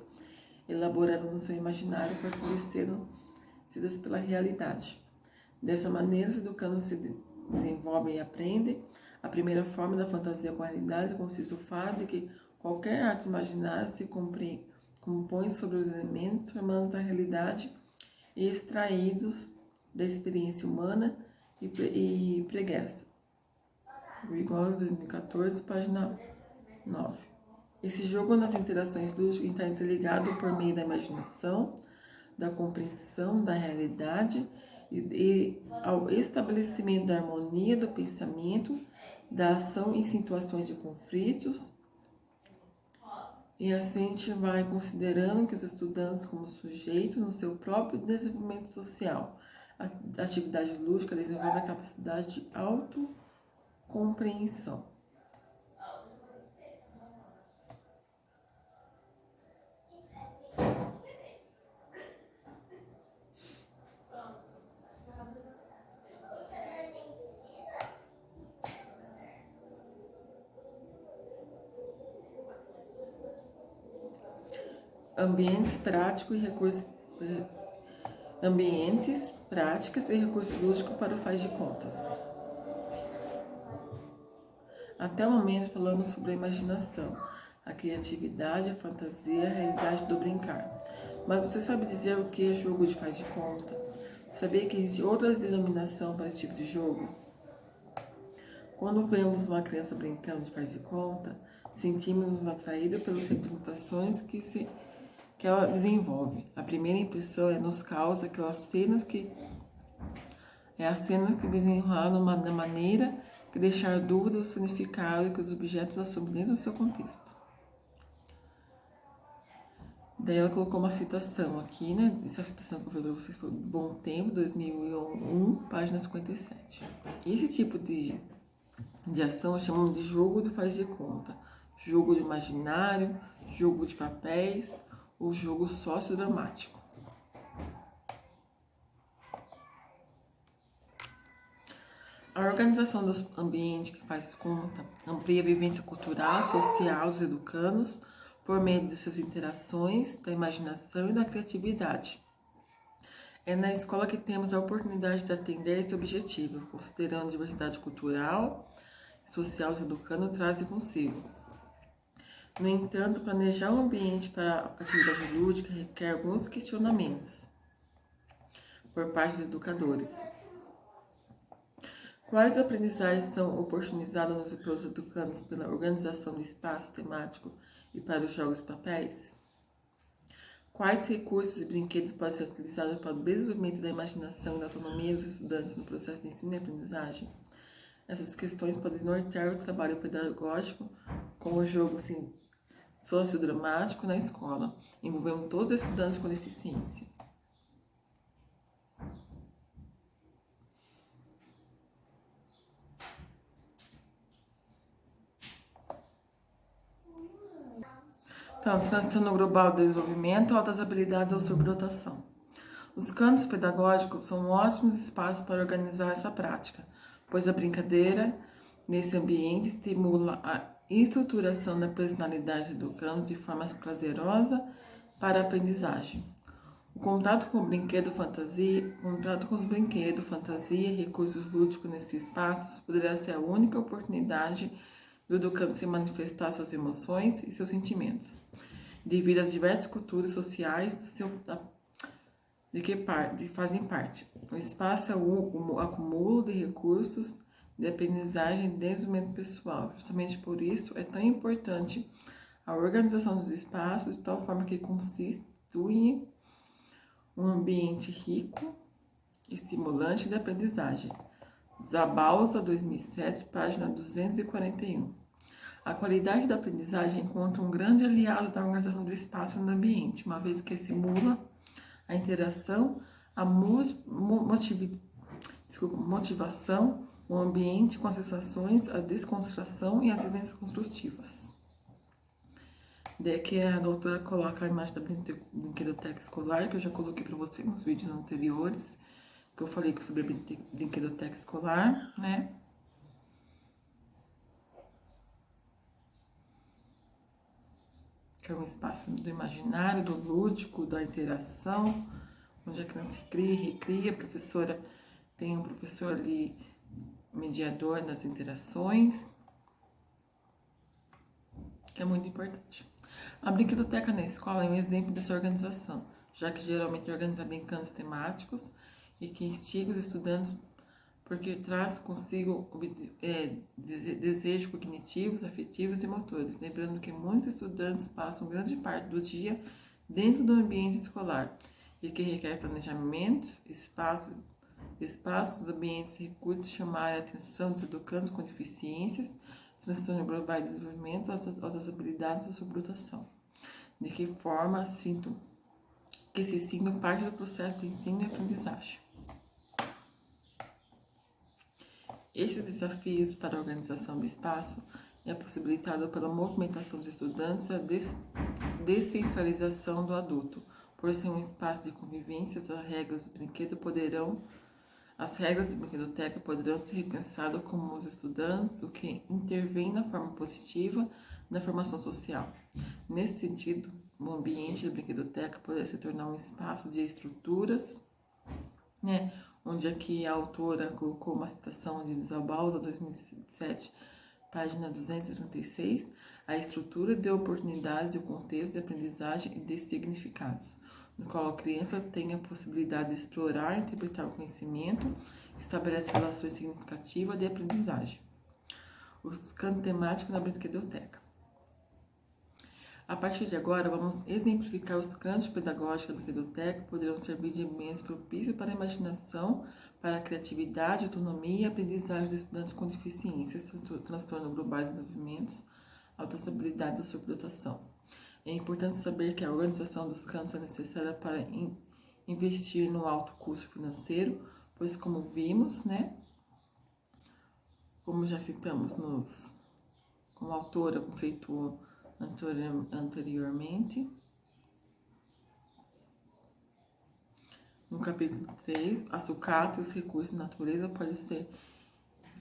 elaboradas no seu imaginário, fortalecidas pela realidade. Dessa maneira, os educandos se desenvolvem e aprendem. A primeira forma da fantasia com a realidade consiste no fato de que qualquer ato imaginário se compõe sobre os elementos formantes da realidade e extraídos da experiência humana e preguiça. Vygotsky 2014, página 9. Esse jogo nas interações lúdicas está interligado por meio da imaginação, da compreensão da realidade e ao estabelecimento da harmonia do pensamento, da ação em situações de conflitos. E assim a gente vai considerando que os estudantes como sujeito no seu próprio desenvolvimento social. A atividade lúdica desenvolve a capacidade de autocompreensão. Ambientes práticos e recursos práticas e recursos lúdicos para o faz de contas. Até o momento falamos sobre a imaginação, a criatividade, a fantasia, a realidade do brincar. Mas você sabe dizer o que é jogo de faz de conta? Sabia que existe outras denominações para esse tipo de jogo? Quando vemos uma criança brincando de faz de conta, sentimos-nos atraídos pelas representações que ela desenvolve. A primeira impressão nos causa aquelas cenas que desenrolam da maneira que deixar dúvida do significado que os objetos assumem dentro do seu contexto. Daí ela colocou uma citação aqui, né? Essa citação que eu falei para vocês foi Bom Tempo, 2001, página 57. Esse tipo de ação chamamos de jogo de faz de conta, jogo de imaginário, jogo de papéis, o jogo sociodramático. A organização dos ambientes que faz conta amplia a vivência cultural, social dos educandos, por meio de suas interações, da imaginação e da criatividade. É na escola que temos a oportunidade de atender esse objetivo, considerando a diversidade cultural e social que o educando traz consigo. No entanto, planejar um ambiente para a atividade lúdica requer alguns questionamentos por parte dos educadores. Quais aprendizagens são oportunizadas pelos educandos pela organização do espaço temático e para os jogos e papéis? Quais recursos e brinquedos podem ser utilizados para o desenvolvimento da imaginação e da autonomia dos estudantes no processo de ensino e aprendizagem? Essas questões podem nortear o trabalho pedagógico com o jogo sociodramático na escola, envolvendo todos os estudantes com deficiência. Então, transtorno global do desenvolvimento, altas habilidades ou superdotação. Os cantos pedagógicos são ótimos espaços para organizar essa prática, pois a brincadeira nesse ambiente estimula a estruturação da personalidade do educando de forma prazerosa para a aprendizagem. O contato com o brinquedo fantasia, e recursos lúdicos nesses espaços poderá ser a única oportunidade do educando se manifestar suas emoções e seus sentimentos, devido às diversas culturas sociais de que fazem parte. O espaço é o acúmulo de recursos de aprendizagem e desenvolvimento pessoal. Justamente por isso é tão importante a organização dos espaços de tal forma que constitui um ambiente rico, estimulante de aprendizagem. Zabalza, 2007, página 241. A qualidade da aprendizagem encontra um grande aliado da organização do espaço no ambiente, uma vez que simula a interação, a motivação, o ambiente com as sensações, a desconstrução e as vivências construtivas. Daí que a doutora coloca a imagem da brinquedoteca escolar, que eu já coloquei para você nos vídeos anteriores, que eu falei sobre a brinquedoteca escolar, né? Que é um espaço do imaginário, do lúdico, da interação, onde a criança cria, recria, a professora tem um professor ali, mediador das interações, que é muito importante. A brinquedoteca na escola é um exemplo dessa organização, já que geralmente é organizada em cantos temáticos e que instiga os estudantes porque traz consigo desejos cognitivos, afetivos e motores. Lembrando que muitos estudantes passam grande parte do dia dentro do ambiente escolar e que requer planejamentos, espaços, ambientes e recursos chamar a atenção dos educandos com deficiências, transtorno global de desenvolvimento, outras habilidades ou sobredotação. De que forma que se sintam parte do processo de ensino e aprendizagem. Estes desafios para a organização do espaço é possibilitado pela movimentação dos estudantes e a descentralização do adulto. Por ser um espaço de convivência, as regras do brinquedoteca poderão ser repensadas como os estudantes, o que intervém na forma positiva na formação social. Nesse sentido, o ambiente da brinquedoteca poderá se tornar um espaço de estruturas, né? Onde aqui a autora colocou uma citação de Zabalza, 2007, página 236, a estrutura de oportunidades e o contexto de aprendizagem e de significados, no qual a criança tem a possibilidade de explorar e interpretar o conhecimento, estabelece relações significativas de aprendizagem. Os cantos temáticos na brinquedoteca. A partir de agora, vamos exemplificar os cantos pedagógicos da brinquedoteca que poderão servir de ambientes propícios para a imaginação, para a criatividade, autonomia e aprendizagem dos estudantes com deficiências, transtorno global de desenvolvimento, altas habilidades ou superdotação. É importante saber que a organização dos cantos é necessária para investir no alto custo financeiro, pois como vimos, né, como já citamos como a autora conceituou anteriormente, no capítulo 3, a sucata e os recursos da natureza podem ser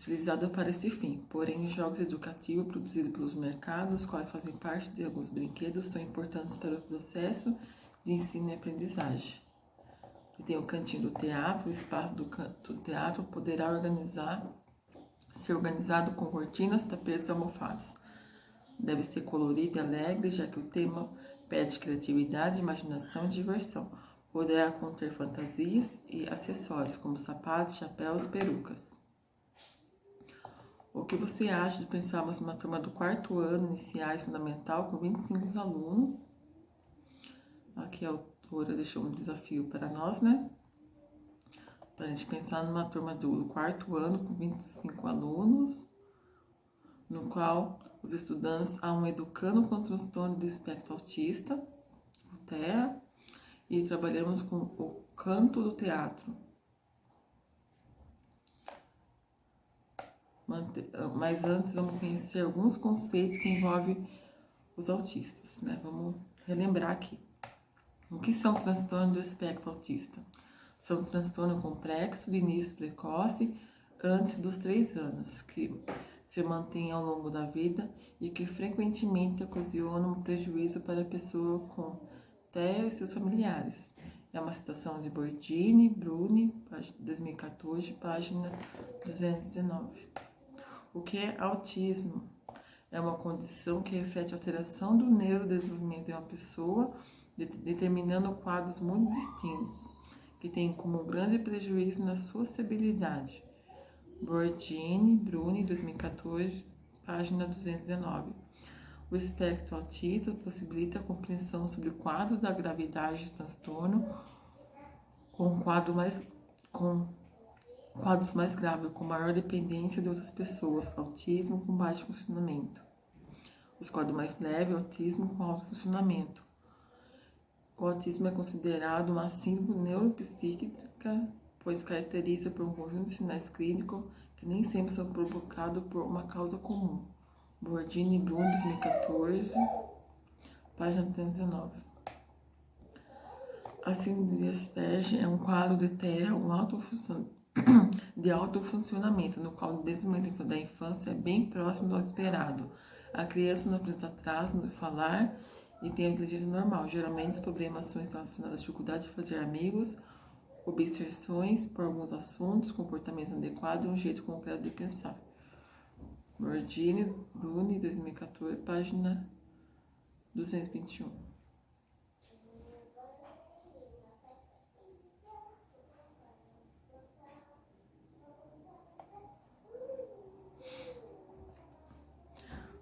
utilizado para esse fim. Porém, os jogos educativos produzidos pelos mercados, os quais fazem parte de alguns brinquedos, são importantes para o processo de ensino e aprendizagem. E tem o cantinho do teatro, o espaço do teatro poderá ser organizado com cortinas, tapetes e almofadas. Deve ser colorido e alegre, já que o tema pede criatividade, imaginação e diversão. Poderá conter fantasias e acessórios, como sapatos, chapéus e perucas. O que você acha de pensarmos numa turma do 4º ano, iniciais, fundamental, com 25 alunos? Aqui a autora deixou um desafio para nós, né? Para a gente pensar numa turma do 4º ano, com 25 alunos, no qual os estudantes há um educando com transtorno do espectro autista, o TEA, e trabalhamos com o canto do teatro. Mas antes vamos conhecer alguns conceitos que envolvem os autistas, né? Vamos relembrar aqui. O que são transtornos do espectro autista? São um transtorno complexo de início precoce antes dos 3 anos, que se mantém ao longo da vida e que frequentemente ocasionam um prejuízo para a pessoa com TEA e seus familiares. É uma citação de Bordini, Bruni, 2014, página 219. O que é autismo? É uma condição que reflete a alteração do neurodesenvolvimento de uma pessoa, determinando quadros muito distintos, que têm como grande prejuízo na sociabilidade. Bordini, Bruni, 2014, página 219. O espectro autista possibilita a compreensão sobre o quadro da gravidade do transtorno, com quadros mais graves, com maior dependência de outras pessoas, autismo com baixo funcionamento. Os quadros mais leves, autismo com alto funcionamento. O autismo é considerado uma síndrome neuropsíquica, pois caracteriza por um conjunto de sinais clínicos que nem sempre são provocados por uma causa comum. Bordini, Bruni, 2014, página 219. A síndrome de Asperger é um quadro de TEA de alto funcionamento, no qual o desenvolvimento da infância é bem próximo do esperado. A criança não apresenta atraso no falar e tem a inteligência normal. Geralmente, os problemas são relacionados à dificuldade de fazer amigos, obsessões por alguns assuntos, comportamentos inadequados e um jeito concreto de pensar. Bordini, Bruni, 2014, página 221.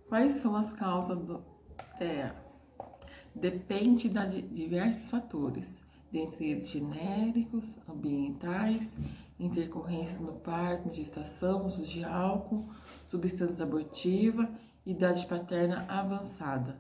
Quais são as causas do TEA? Depende de diversos fatores, dentre eles genéricos, ambientais, intercorrências no parto, na gestação, uso de álcool, substância abortiva, idade paterna avançada.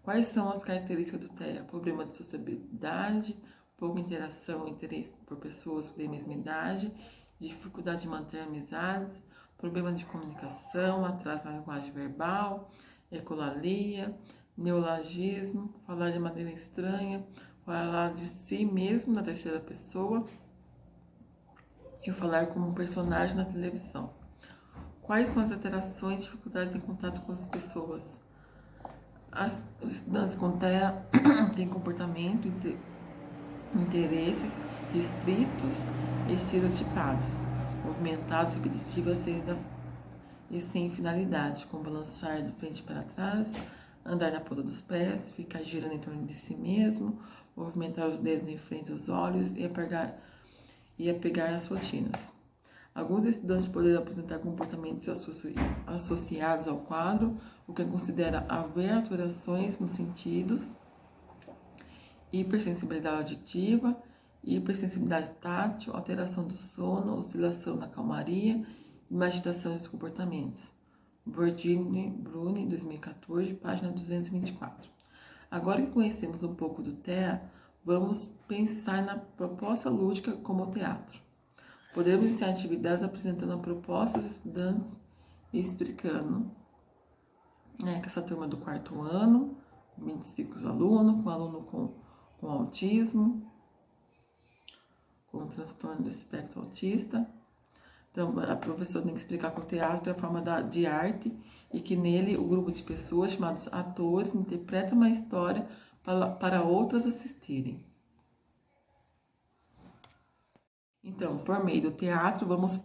Quais são as características do TEA? Problema de sociabilidade, pouca interação e interesse por pessoas da mesma idade, dificuldade de manter amizades, problema de comunicação, atraso na linguagem verbal, ecolalia, neologismo, falar de maneira estranha, falar de si mesmo na terceira pessoa e falar como um personagem na televisão. Quais são as alterações e dificuldades em contato com as pessoas? Os estudantes com TEA têm comportamento, interesses restritos e estereotipados, movimentados, repetitivos e sem finalidade, como balançar de frente para trás, andar na ponta dos pés, ficar girando em torno de si mesmo, movimentar os dedos em frente aos olhos e apegar as rotinas. Alguns estudantes poderão apresentar comportamentos associados ao quadro, o que considera haver alterações nos sentidos, hipersensibilidade auditiva, hipersensibilidade tátil, alteração do sono, oscilação na calmaria e má agitação dos comportamentos. Bordini, Bruni, 2014, página 224. Agora que conhecemos um pouco do TEA, vamos pensar na proposta lúdica como teatro. Podemos iniciar atividades apresentando a proposta aos estudantes e explicando que essa turma do 4º ano, 25 alunos, com aluno com autismo, com transtorno do espectro autista, Então, a professora tem que explicar que o teatro é a forma de arte e que nele o grupo de pessoas chamados atores interpreta uma história para outras assistirem. Então, por meio do teatro, vamos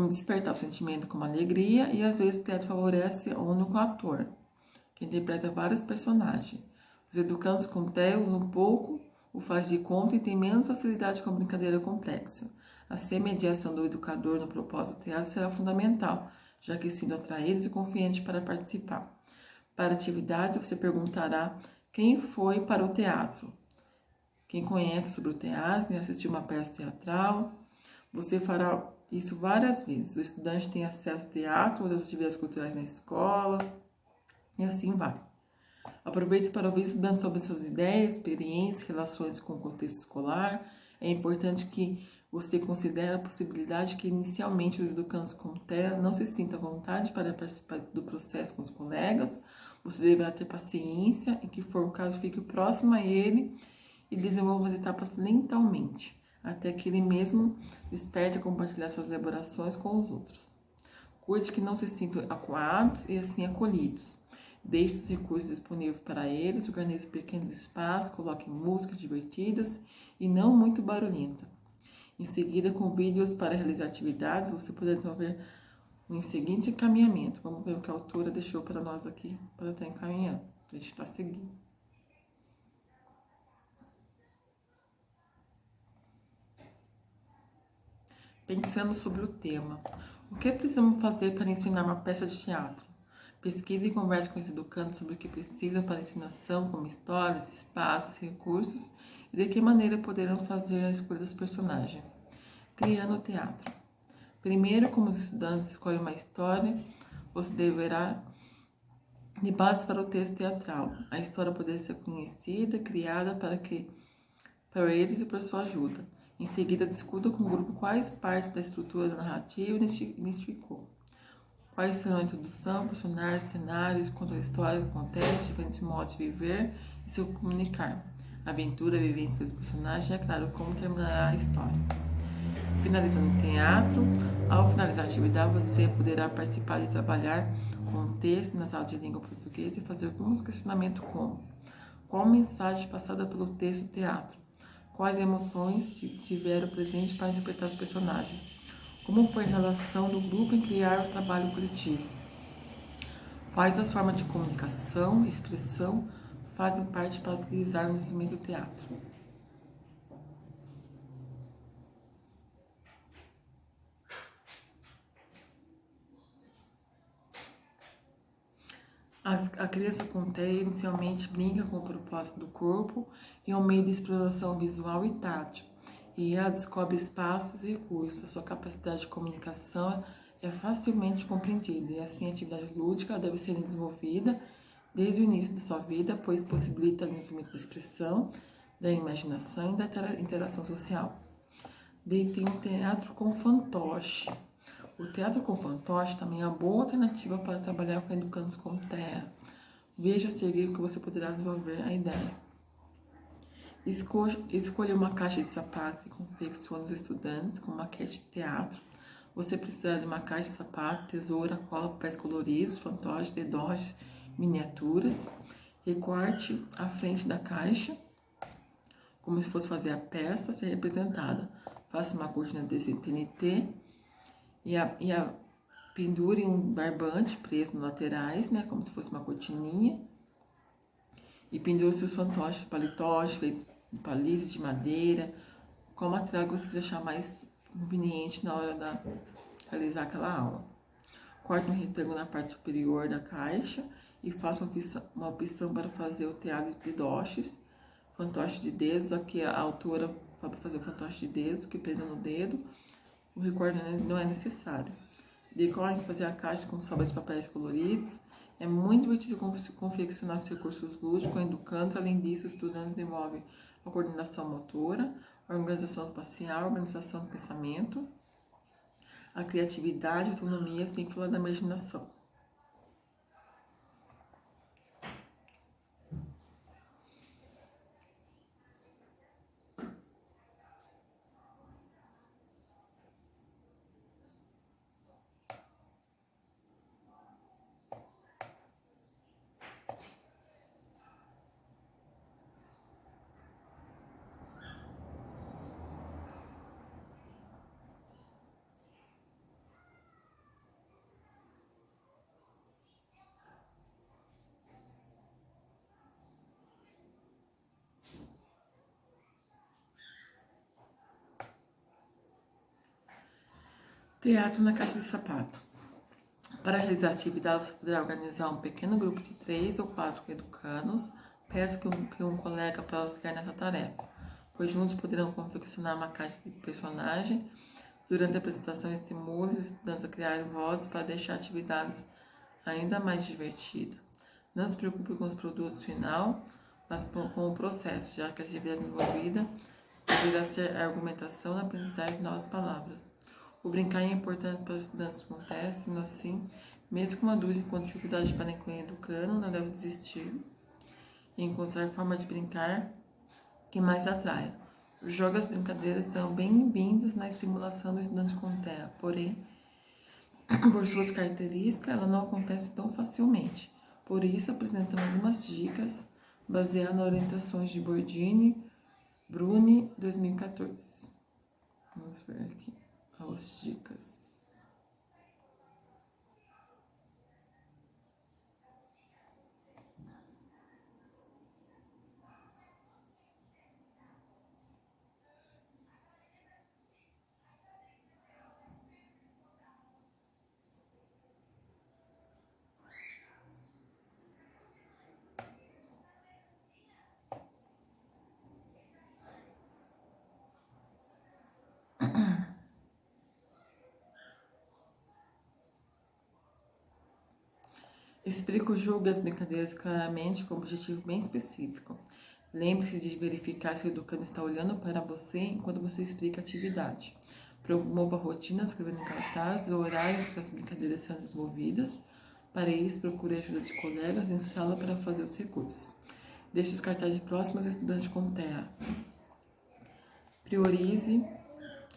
despertar o sentimento como alegria e às vezes o teatro favorece o único ator, que interpreta vários personagens. Os educandos com TEA usam um pouco o faz de conta e têm menos facilidade com a brincadeira complexa. Assim, a mediação do educador no propósito do teatro será fundamental, já que sendo atraídos e confiantes para participar. Para a atividade, você perguntará quem foi para o teatro. Quem conhece sobre o teatro, quem assistiu uma peça teatral. Você fará isso várias vezes. O estudante tem acesso ao teatro, outras atividades culturais na escola, e assim vai. Aproveite para ouvir estudantes sobre suas ideias, experiências, relações com o contexto escolar. É importante que você considere a possibilidade que inicialmente os educandos com TEA não se sintam à vontade para participar do processo com os colegas. Você deverá ter paciência e, que for o caso, fique próximo a ele e desenvolva as etapas lentamente, até que ele mesmo desperte a compartilhar suas elaborações com os outros. Cuide que não se sintam acuados e assim acolhidos. Deixe os recursos disponíveis para eles, organize pequenos espaços, coloque músicas divertidas e não muito barulhenta. Em seguida, convide-os para realizar atividades. Você poderá então ver um seguinte encaminhamento. Vamos ver o que a autora deixou para nós aqui, para estar encaminhando. A gente está seguindo. Pensando sobre o tema. O que precisamos fazer para ensinar uma peça de teatro? Pesquise e converse com os educandos sobre o que precisam para a ensinação, como histórias, espaços, recursos e de que maneira poderão fazer a escolha dos personagens. Criando o teatro. Primeiro, como os estudantes escolhem uma história, você deverá de base para o texto teatral. A história poder ser conhecida, criada para eles e para sua ajuda. Em seguida, discuta com o grupo quais partes da estrutura narrativa identificou. Quais são a introdução, personagens, cenários, conta a história, acontece, diferentes modos de viver e se comunicar. Aventura, vivência com os personagens e, é claro, como terminará a história. Finalizando o teatro, ao finalizar a atividade, você poderá participar e trabalhar com o texto nas aulas de língua portuguesa e fazer alguns questionamentos como: qual mensagem passada pelo texto do teatro? Quais emoções tiveram presente para interpretar os personagens? Como foi a relação do grupo em criar o trabalho coletivo? Quais as formas de comunicação e expressão fazem parte para utilizar no instrumento do teatro? A criança com TEA inicialmente brinca com o propósito do corpo e um meio de exploração visual e tátil, e ela descobre espaços e recursos. A sua capacidade de comunicação é facilmente compreendida, e assim a atividade lúdica deve ser desenvolvida desde o início da sua vida, pois possibilita o desenvolvimento da expressão, da imaginação e da interação social. Daí tem um teatro com fantoche. O teatro com fantoche também é uma boa alternativa para trabalhar com educandos com TEA. Veja a seguir que você poderá desenvolver a ideia. Escolha uma caixa de sapatos e confeccione os estudantes com maquete de teatro. Você precisará de uma caixa de sapato, tesoura, cola, papéis coloridos, fantoches, dedós, miniaturas. Recorte a frente da caixa, como se fosse fazer a peça ser representada. Faça uma cortina desse TNT e pendure um barbante preso nas laterais, né, como se fosse uma cortininha. E pendure seus fantoches, palitoches feitos de palitos de madeira, qual material que você achar mais conveniente na hora de realizar aquela aula. Corte um retângulo na parte superior da caixa e faça uma opção para fazer o teatro de doches, fantoche de dedos. Aqui a autora vai fazer o fantoche de dedos, que prenda no dedo. O recorte não é necessário. Decore fazer a caixa com sobras de papéis coloridos. É muito divertido confeccionar os recursos lúdicos com educandos. Além disso, os estudantes desenvolvem a coordenação motora, a organização espacial, a organização do pensamento, a criatividade, a autonomia, sem falar da imaginação. Teatro na caixa de sapato. Para realizar a atividade, você poderá organizar um pequeno grupo de 3 ou 4 educandos. Peça que um colega para auxiliar nessa tarefa, pois juntos poderão confeccionar uma caixa de personagem. Durante a apresentação, estimule os estudantes a criarem vozes para deixar atividades ainda mais divertidas. Não se preocupe com os produtos final, mas com o processo, já que a atividade envolvida deverá ser a argumentação na aprendizagem de novas palavras. O brincar é importante para os estudantes com teste, sendo assim, mesmo com uma dúvida e com dificuldade para incluir educando, não deve desistir e encontrar forma de brincar que mais atraia. Os jogos e as brincadeiras são bem-vindas na estimulação dos estudantes com TEA, porém, por suas características, ela não acontece tão facilmente. Por isso, apresentamos algumas dicas baseadas nas orientações de Bordini, Bruni, 2014. Vamos ver aqui as dicas. Explica o jogo e as brincadeiras claramente com um objetivo bem específico. Lembre-se de verificar se o educando está olhando para você enquanto você explica a atividade. Promova a rotina escrevendo em cartaz o horário em que as brincadeiras são desenvolvidas. Para isso, procure a ajuda de colegas em sala para fazer os recursos. Deixe os cartazes próximos aos estudantes com TEA. Priorize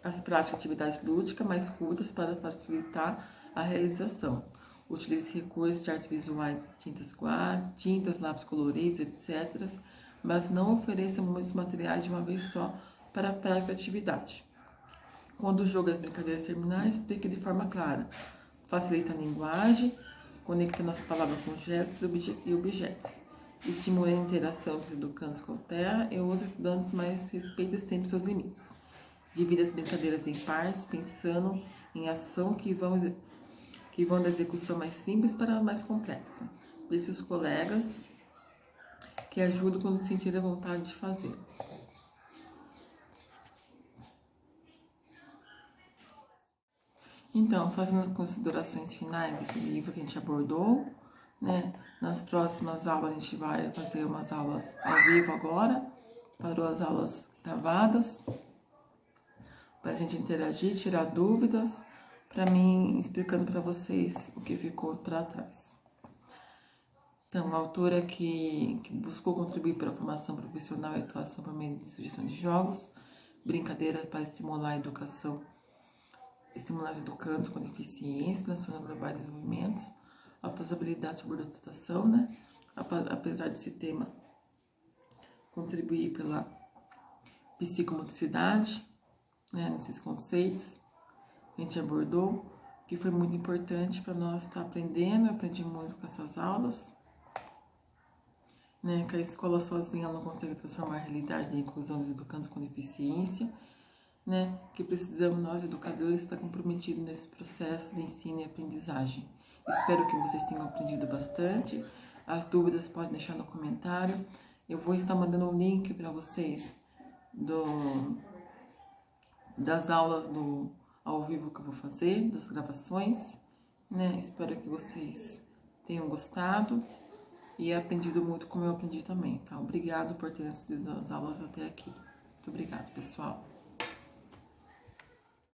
as práticas de atividades lúdicas mais curtas para facilitar a realização. Utilize recursos de artes visuais, tintas, lápis coloridos, etc., mas não ofereça muitos materiais de uma vez só para a prática de atividade. Quando o jogo e as brincadeiras terminarem, explique de forma clara. Facilita a linguagem, conectando as palavras com gestos e objetos. Estimule a interação dos educandos com a terra e os estudantes, mas respeite sempre seus limites. Divida as brincadeiras em partes, pensando em ação que vão da execução mais simples para a mais complexa. Deixe os colegas que ajudam quando sentir a vontade de fazer. Então, fazendo as considerações finais desse livro que a gente abordou, né? Nas próximas aulas a gente vai fazer umas aulas ao vivo agora, parou as aulas gravadas, para a gente interagir, tirar dúvidas, para mim explicando para vocês o que ficou para trás. Então, uma autora que buscou contribuir para a formação profissional e atuação por meio de sugestão de jogos, brincadeira para estimular a educação, estimular os educandos com deficiência, transformando globais desenvolvimentos, altas habilidades sobre a adaptação, né? Apesar desse tema contribuir pela psicomotricidade, né? Nesses conceitos que a gente abordou, que foi muito importante para nós estar aprendendo. Eu aprendi muito com essas aulas, né? Que a escola sozinha não consegue transformar a realidade da inclusão dos educandos com deficiência, né? Que precisamos nós, educadores, estar comprometidos nesse processo de ensino e aprendizagem. Espero que vocês tenham aprendido bastante. As dúvidas podem deixar no comentário. Eu vou estar mandando um link para vocês das aulas ao vivo que eu vou fazer, das gravações, né? Espero que vocês tenham gostado e aprendido muito como eu aprendi também, tá? Obrigado por ter assistido as aulas até aqui. Muito obrigado, pessoal.